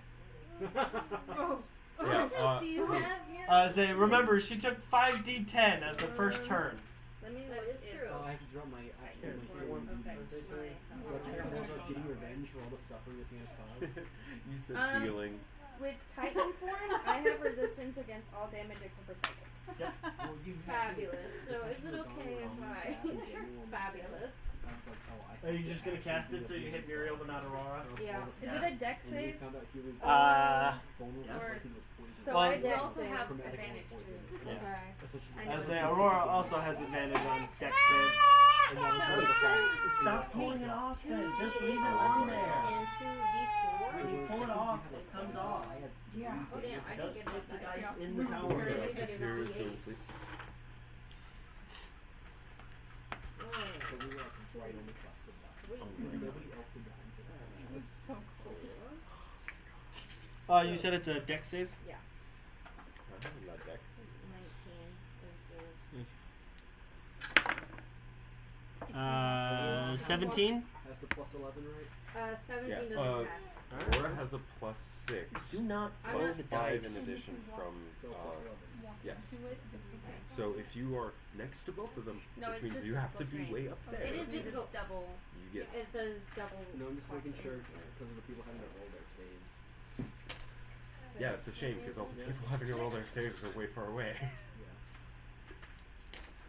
Oh. Yeah, do you have here? Remember, she took 5d10 as the first turn. Let me That look is if- true. I have to drop my Okay. getting revenge for all the suffering this man caused. You said Um, feeling. With Titan form, I have resistance against all damage except for psychic. Well, you Fabulous. So is it okay if I? Sure. Fabulous. I was like, oh, Are you just gonna cast it so you hit Muriel but not Aurora? Yeah. Is it a dex And we save? found out he was Yes. vulnerable, like he was poisoned. So Well, I dex also save. have Chromatic advantage poison. too. Yes. Okay. That's what she I did. know. As Aurora also has advantage on dex saves. And that was one of the fights. Stop pulling it off then. Just leave it on there. And 2d4. When you pull it off, it comes off. Yeah. Oh damn! I didn't Just get put the that dice. dice in the tower. Very Yeah, good. here is doing sleep. Oh, So we were like right on the cusp of that. sweet. Nobody else had gotten to that. So close. You said it's a dex save? Yeah. Not dex. 19 is 17? Has the plus 11, right? the. 17 Yeah, doesn't pass. Aurora has a plus 6. Do not I'm roll not- the Plus 5 dice. in addition from. So plus 11. Walk Yes. into it. Okay. So if you are next to both of them, No, which it's means just you have to difficult be terrain. way up there. It is Means it's difficult. double. You get. It does double. No, I'm just making cost. sure because of the people having to roll their saves. Yeah, it's a shame because all the people having to roll their saves are way far away. Yeah.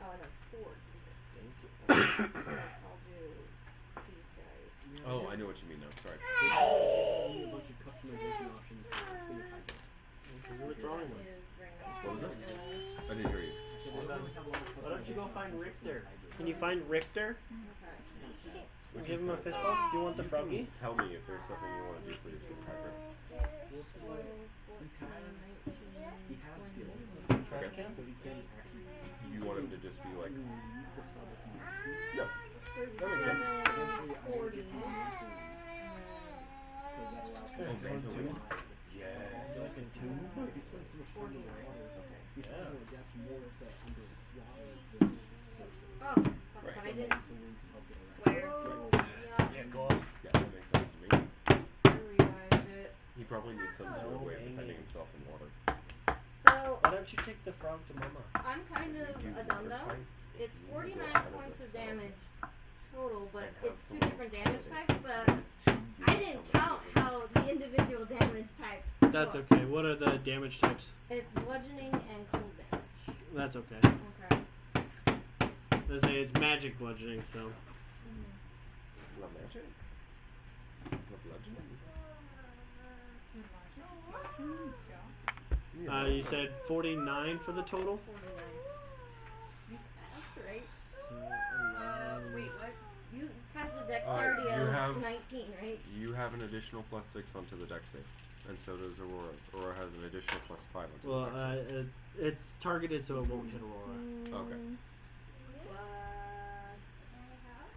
Oh, I know 4. Thank you. I'll do these guys. Oh, I know what you mean now. Sorry. A bunch of customization options for single type. You're withdrawing them. What was it? I didn't hear you. Why don't you go find Richter? Can you find Richter? Which Give is him a nice. fist bump. Do you want the You froggy? can tell me if there's something you want to do for your sleep hyper. He has skills. Okay. So he can actually You want him to just be like. leave the sub if he needs to. Yeah. That makes sense. Eventually, I will 40. get him into because that allows him Oh, to Mantle hide. Wings. Yes. So if he spends so much time in the water, he's Yeah. going to adapt more to underwater than surface. Oh, fuck, Right. but I So didn't Mantle Wings help get around. Swear. Oh, Yeah, go up. Yeah, that makes sense to me. realized it. He probably needs some sort of way of defending himself in water. So, Why don't you take the frog to Mama? I'm kind of Do a water dum-dum. fights. It's You 49 go out of points the of cell damage total, but and have it's 2 someone different else damage fight it. types, but It's too I good, didn't someone count did it. how the individual damage types. That's look. okay. What are the damage types? It's bludgeoning and cold damage. That's okay. Okay. Let's say it's magic bludgeoning, so. Love magic. Love bludgeoning. Yeah. You said 49 for the total? 49. You passed, right? Wait, what? You passed the dexterity you of have- 19, right? You have an additional plus 6 onto the dex save, and so does Aurora. Aurora has an additional plus 5 onto Well, the dex save. it's targeted so it won't hit Aurora. Okay. Plus.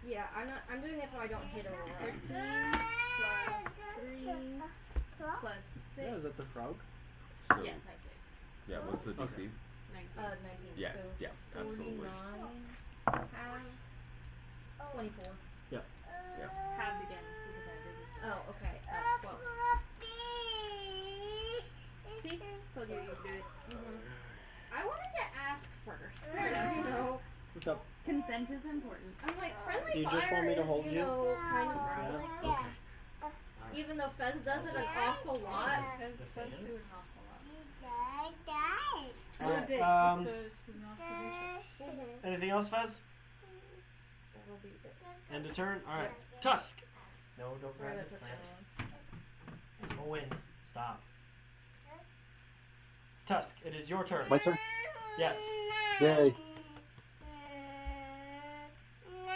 Yeah, I'm doing it so I don't hit Aurora. 13 plus 3 plus 6. Yeah, is that the frog? So, Yes, I saved. yeah, what's the DC? Okay. 19. 19. Yeah, so yeah, absolutely. 49, half, 24. Halved again because I have resistance. Oh, okay. 12. See? Told you you could do it. I wanted to ask first. You know, What's up? Consent is important. I'm like, friendly Do you fire just want me to is, hold you? know, kind of Yeah. wrong. Even though Fez does it an awful lot. Says do an awful lot. Alright, Just an observation. anything else, Fez? That'll be it. End of turn? Alright. Tusk! No, don't grab Right, the that's plant. Go in. Stop. Tusk, it is your turn. My turn? Yes. Yay.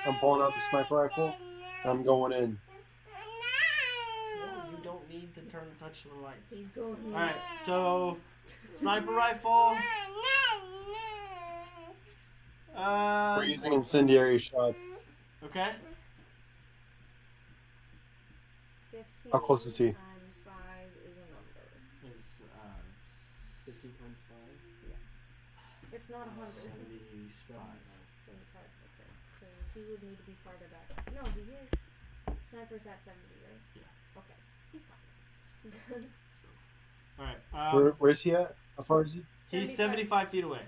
I'm pulling out the sniper rifle and I'm going in. No, you don't need to touch the lights. He's going. Alright, so sniper rifle. We're using incendiary shots. Okay. 15 How close is he? times 5 is a number. Is 15 times 5. It's not 100. 75. 75, okay. So he would need to be farther back. No, he is. sniper's at 70, right? Yeah. Okay. He's fine. All right. Where's he at? How far is he? He's 75 feet away.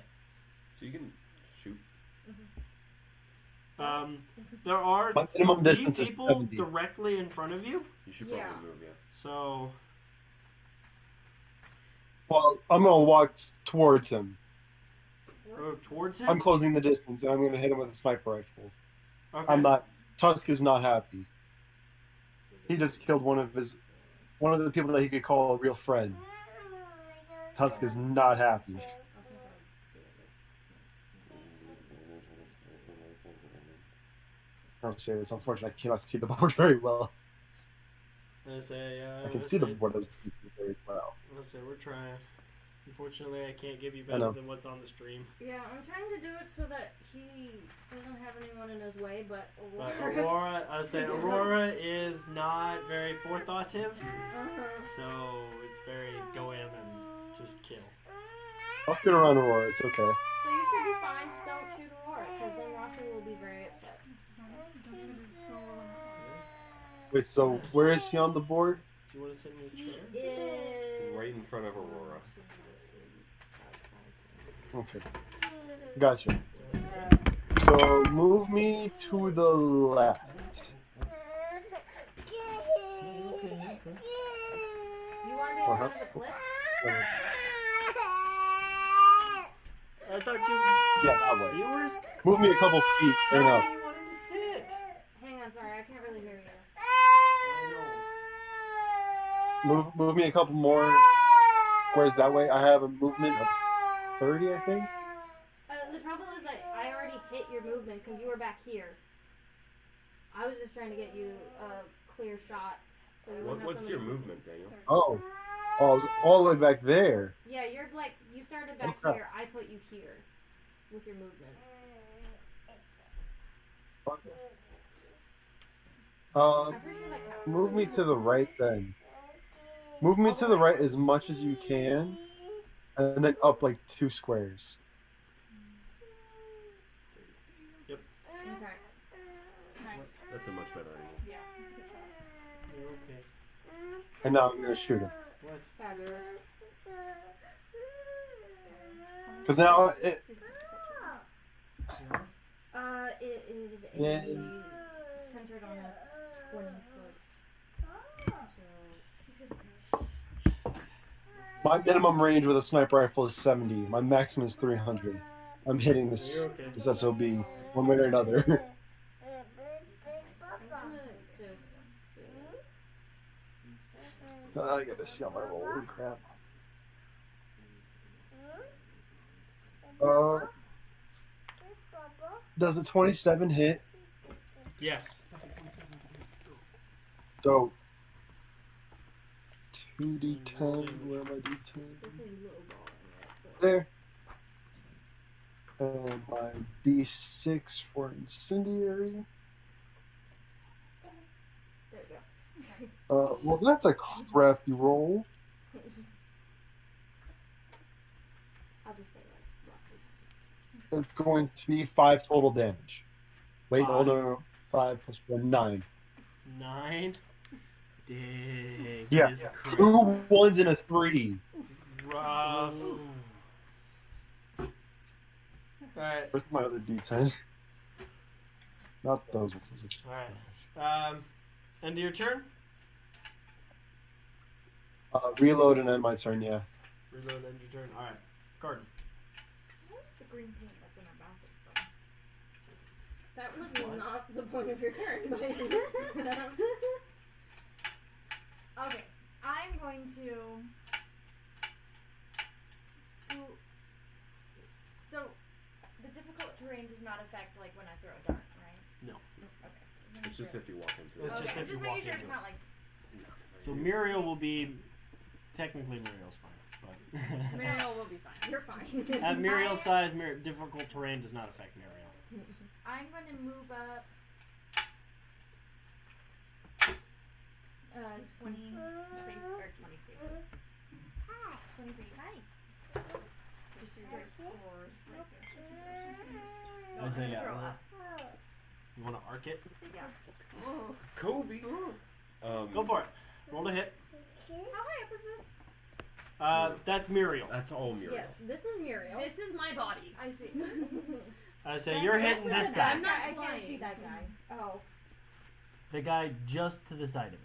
So you can shoot. There are My minimum 3 distance is people 70. directly in front of you. You should probably move, yeah. So. Well, I'm gonna walk towards him. Towards him? I'm closing the distance, and I'm gonna hit him with a sniper rifle. Okay. I'm not. Tusk is not happy. He just killed one of the people that he could call a real friend. Tusk is not happy. I'll say it's unfortunate. I cannot see the board very well. I can see the board, I just can't see it very well. Let's say we're trying. Unfortunately, I can't give you better than what's on the stream. Yeah, I'm trying to do it so that he doesn't have anyone in his way, but Aurora is not very forethoughtive, so it's very go in and just kill. I'll shoot around Aurora, it's okay. So you should be fine, just don't shoot Aurora, because then Rossi will be very upset. Wait, so where is he on the board? Do you want to sit in your chair? He is right in front of Aurora. Okay. Gotcha. So move me to the left. You want to be in front of the cliff? I thought you. Yeah, that way. Viewers. Move me a couple feet. Turn up. You wanted to sit. Hang on, sorry, I can't really hear you. Move me a couple more squares that way. I have a movement of 30, I think. The trouble is that I already hit your movement because you were back here. I was just trying to get you a clear shot. So you wouldn't have What's your movement, Daniel? Oh, I was all the way back there. Yeah, you're like, you started back here. I put you here with your movement. Move me to the right then. Move me to the right as much as you can, and then up like 2 squares. Yep. Okay. That's a much better angle. Yeah. You're okay. And now I'm gonna shoot him. What? Fabulous. Because now it. It is Yeah. centered on a 20-foot. My minimum range with a sniper rifle is 70. My maximum is 300. I'm hitting this SOB one way or another. I gotta see how my rolling crap. Does a 27 hit? Yes. So 2d10. Where are my d10? There. And my d6 for incendiary. There you go. Well, that's a crappy roll. I'll just say that. It's going to be 5 total damage. Wait, hold on. 5 plus 1, 9. 9? Dang. Yeah. 2 1s and a 3. Rough. Alright. Where's my other d10? Not those ones. Alright. End of your turn? Reload and end my turn, yeah. Reload, end your turn. Alright. Garden. What is the green paint that's in our bathroom? That was not the point of your turn, but okay, I'm going to scoot. So, the difficult terrain does not affect like when I throw a dart, right? No. Okay. It's just if you walk into it. It's just if you just walk making sure into it's it. not like. So Muriel will be. Technically, Muriel's fine. But Muriel will be fine. You're fine. at Muriel's size, difficult terrain does not affect Muriel. I'm going to move up 20 spaces, or 20 spaces. 20 feet. Hi. Just straight forward right there. I say, yeah. Throw up. You want to arc it? Yeah. Kobe. Go for it. Roll to hit. How high up is this? That's Muriel. That's all Muriel. Yes, this is Muriel. This is my body. I see. I say you're hitting this guy. I'm not I can't flying. see that guy. Oh, The guy just to the side of it.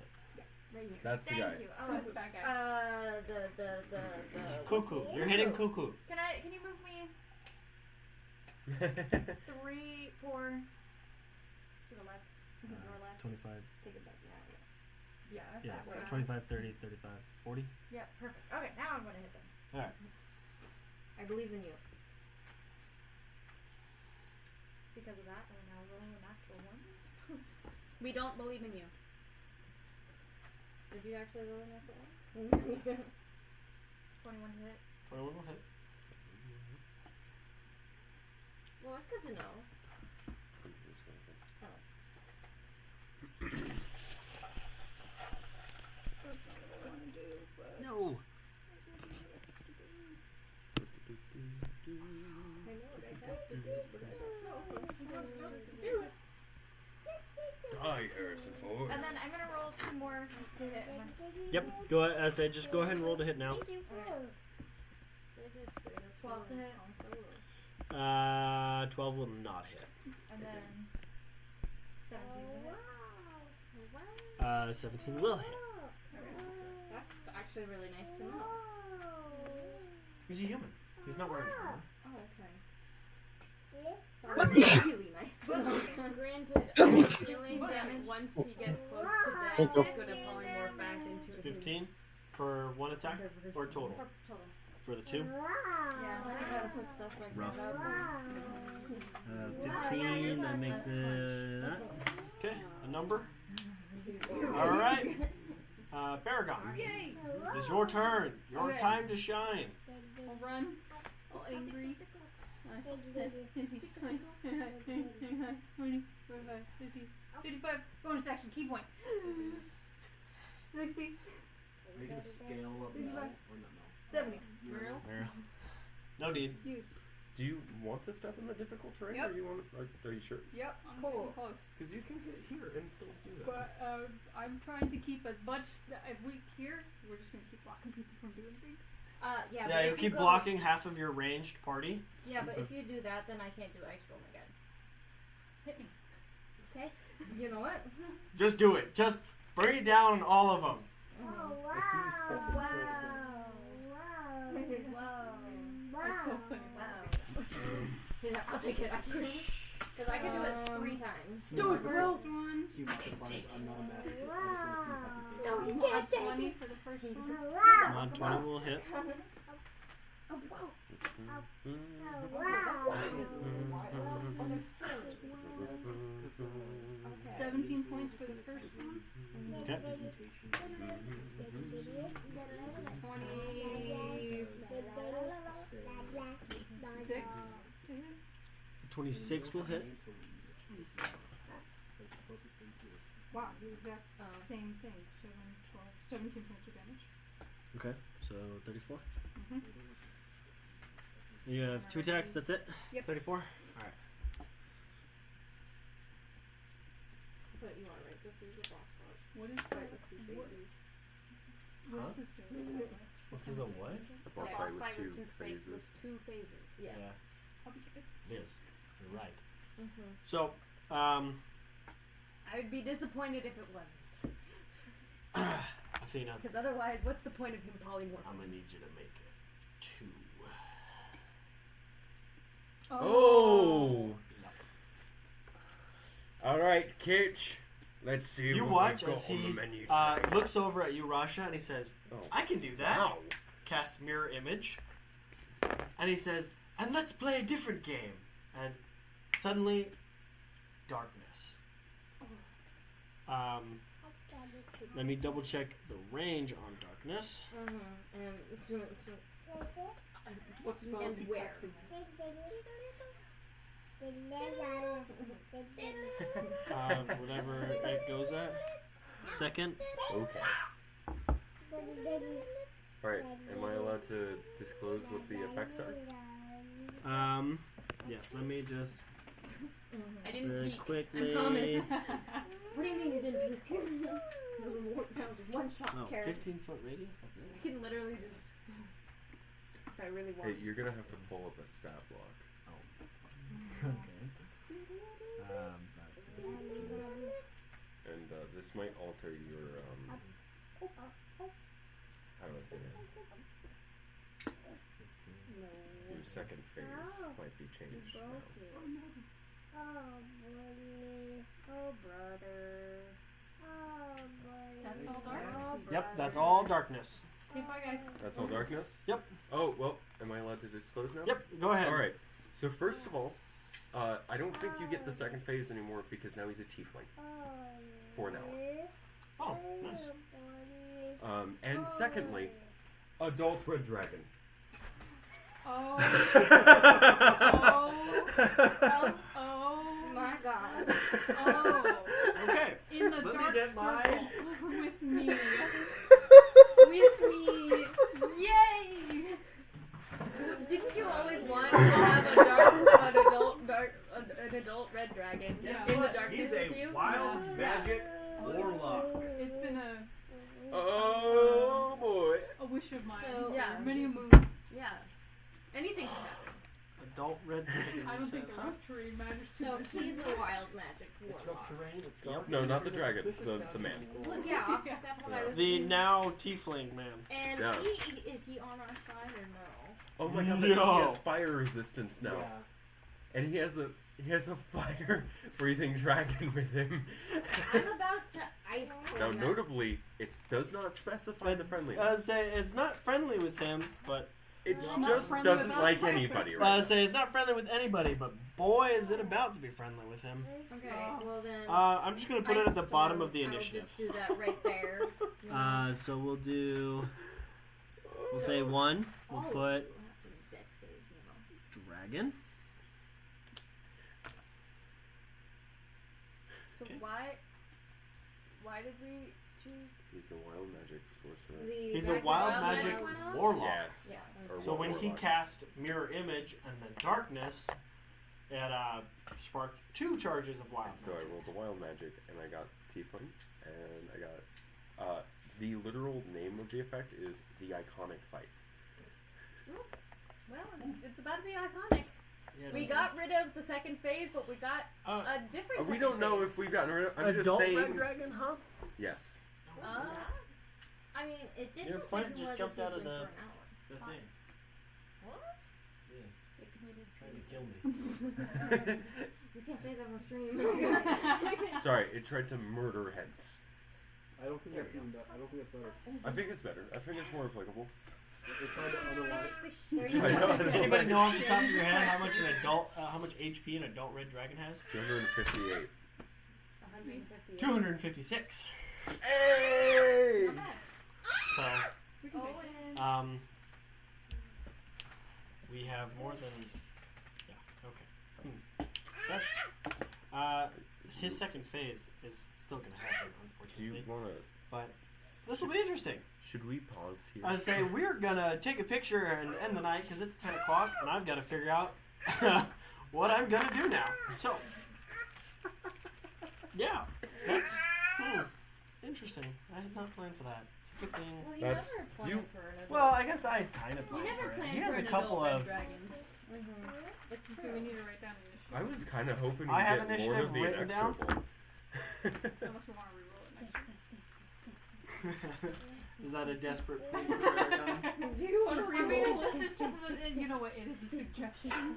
right here. That's the guy. Thank you. Press that guy. The Cuckoo. You're hitting Cuckoo. Can you move me 3, 4 to the left? Your left. 25. Take it back now. Yeah. Yeah, That way. 25, 30, 35, 40. Yeah. Perfect. Okay. Now I'm gonna hit them. Alright. I believe in you. Because of that, I'm now rolling a natural one. We don't believe in you. Did you actually roll that one? 21 hit. 21 will hit. Well, that's good to know. No. I know what I have to do, but I don't know what I'm supposed to do. Die, Harrison Ford. And then I'm gonna roll 2 more to hit. Yep. Go ahead. I said just go ahead and roll to hit now. 12 to hit. 12 will not hit. And then 17 to hit. 17 will hit. That's actually really nice to know. He's a human. He's not wearing armor. Oh, okay. That's really nice to know. Granted, I'm feeling that once he gets close to death, he's going to polymorph back into 15 for one attack or total? Total. For the 2? Yeah. I gotta put stuff like Rough. that up. 15. That makes it. Okay, a number. All right. Baragon. Yay! It's your turn. Your Okay. time to shine. I'll run. All angry. 55. Bonus action. Key point. 60. Are you gonna scale up now or not? 70. Muriel. There. No need. Use. Do you want to step in the difficult terrain, Yep. or you want? Are you sure? Yep. I'm Cool. getting close. Because you can get here and still do that. But I'm trying to keep as much. If we here, we're just gonna keep blocking people from doing things. Yeah. Yeah, but you if keep go- blocking half of your ranged party. Yeah, but if you do that, then I can't do Ice Storm again. Hit me. Okay. You know what? Just do it. Just bring it down on all of them. I see you step into it. That's so funny. Yeah, I'll take it. Because I could do it 3 times. Do it, girl. First one. Q multipliers. I'm not a masochist. I just want to see if I can take it. No, you Add can't take 20 it. for the first one. Come on, 20 will hit. Oh, wow. 17 points for the first one. Okay. 26. 26 will hit. Wow, the exact same thing. 7, 12, 17 points of damage. Okay, so 34. Mm-hmm. You have 2 attacks, that's it? Yep. 34? Alright. But you are right. This is the boss part. What is Fight that? with 2 What, phases. what Huh? is this thing? This is a what? The boss Yeah, fight boss fight with with 2 phases. with 2 phases. Yeah. I'll be good. It is. You're right. Mm-hmm. So, I would be disappointed if it wasn't. Athena, Because otherwise, what's the point of him polymorphing? I'm gonna need you to make it 2. Oh! Alright, Kitch. Let's see You what watch we've as got on the he menu today. looks over at you, Rasha, and he says, Oh. I can do that. Wow. Casts mirror image. And he says, and let's play a different game. And suddenly, darkness. Let me double check the range on darkness. And What spells And he where? casting? Whatever it goes at. Second. Okay. Alright, am I allowed to disclose what the effects are? Yes, let me just I didn't Very peek. quickly. I promise. What do you mean you didn't peek? That was one shot, Oh, Karen. 15-foot radius? That's I it? can literally just. If I really want. Hey, you're gonna have to pull up a stat block. Okay. And this might alter your how do I say this? Your second phase might be changed now. Oh, brother. That's all dark. Yep, that's all darkness. Okay, bye guys. That's all darkness? Yep. Oh, well, am I allowed to disclose now? Yep, go ahead. Alright, so first of all, I don't think you get the second phase anymore because now he's a tiefling. For now. Oh, nice. And secondly, adult red dragon. Oh. Oh, Oh. my God. Oh. Okay. In the Let me dark get circle mine. with me. With me! Yay! Didn't you always want to have an adult red dragon in the darkness with you? wild magic warlock. It's been Oh boy. a wish of mine. So, yeah. Many a moon. Yeah. Anything can happen. Adult red dragon. I you don't think said, the huh? rough terrain matters too so much. he's a wild magic It's rough warlock. terrain. It's Yep. dark. No, not the and dragon, suspicious the sounds man. cool. Well, yeah, Yeah. that's what Yeah. I was The thinking. now tiefling man. And Yeah. is he on our side or no? Oh my god, No. he has fire resistance now. Yeah. And he has a fire breathing dragon with him. I'm about to ice Now him. notably, it does not specify the friendliness. Say it's not friendly with him, but It not just friendly doesn't with us like either. anybody right say it's not friendly with anybody. But boy, is it about to be friendly with him. Okay, well then. I'm just gonna put it at the ice bottom storm, of the I'll initiative. just do that right there. You know? So we'll do. We'll say 1. We'll Oh, put we'll have to make dex saves now. dragon. So Okay. why did we choose? He's the wild magic sorcerer. He's a Magic wild Wild magic went out? warlock. Yes. Yeah. Or So when he warlock. cast mirror image and then darkness, it sparked 2 charges of wild So I magic. rolled the wild magic, and I got tiefling, and I got the literal name of the effect is the iconic fight. Well, it's about to be iconic. Yeah, We doesn't got rid of the second phase, but we got it? a different. We second don't know phase. if we've gotten rid of. I'm just adult saying. red dragon, huh? Yes. I mean, it did Your just plant like he just was jumped a out of tiefling the- for an hour. The thing. What? It committed Trying to suicide. kill me. You can't say that on stream. Sorry, it tried to murder heads. I don't think that's even. I don't think that's better. I think it's better. I think it's more applicable. They tried to underline. There you I know, I go. know. Anybody know off the top of your head how much how much HP an adult red dragon has? 258. 150. 256. Hey! Not bad. So, We can make it. we have more than. Yeah. Okay. That's his second phase is still gonna happen, Do you unfortunately. wanna? But this will be interesting. Should we pause here? I say we're gonna take a picture and end the night because it's 10 o'clock and I've got to figure out what I'm gonna do now. So, yeah, that's interesting. I had not planned for that. It's a good thing. Well, you That's- never planned you- for an adult. Well, I guess I kind of You planned never for it. planned He has for a an couple adult of. red dragon. It's Okay, true. we need to write down the I initiative. was kind of hoping to I have get Lord of initiative the written down. Inexorable. Unless we want to reroll it next time. Is that a desperate plea for Aragon? Do you want to I mean, reroll? it's just you know what? It is a suggestion.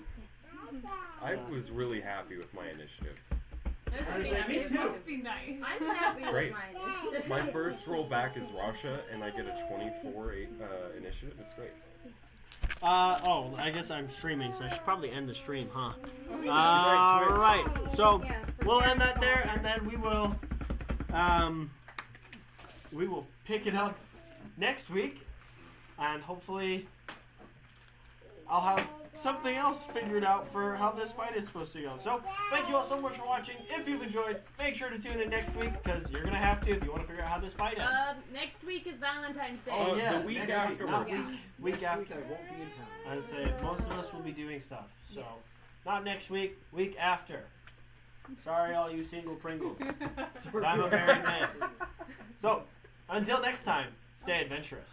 I was really happy with my initiative. I was I pretty was like, happy me It with too. you. must be nice. I'm happy with Great. my initiative. My first roll back is Rasha, and I get a 24 initiative. It's great. I guess I'm streaming, so I should probably end the stream, huh? Right. Alright, so Yeah, we'll end that there, and then we will pick it up next week, and hopefully I'll have something else figured out for how this fight is supposed to go. So, thank you all so much for watching. If you've enjoyed, make sure to tune in next week, because you're going to have to if you want to figure out how this fight ends. Next week is Valentine's Day. Oh, yeah, the week next afterwards. Week Yeah. week Next after. week I won't be in town. I'd say most of us will be doing stuff, so Not next week, week after. Sorry, all you single Pringles. But I'm a married man. So, until next time, stay adventurous.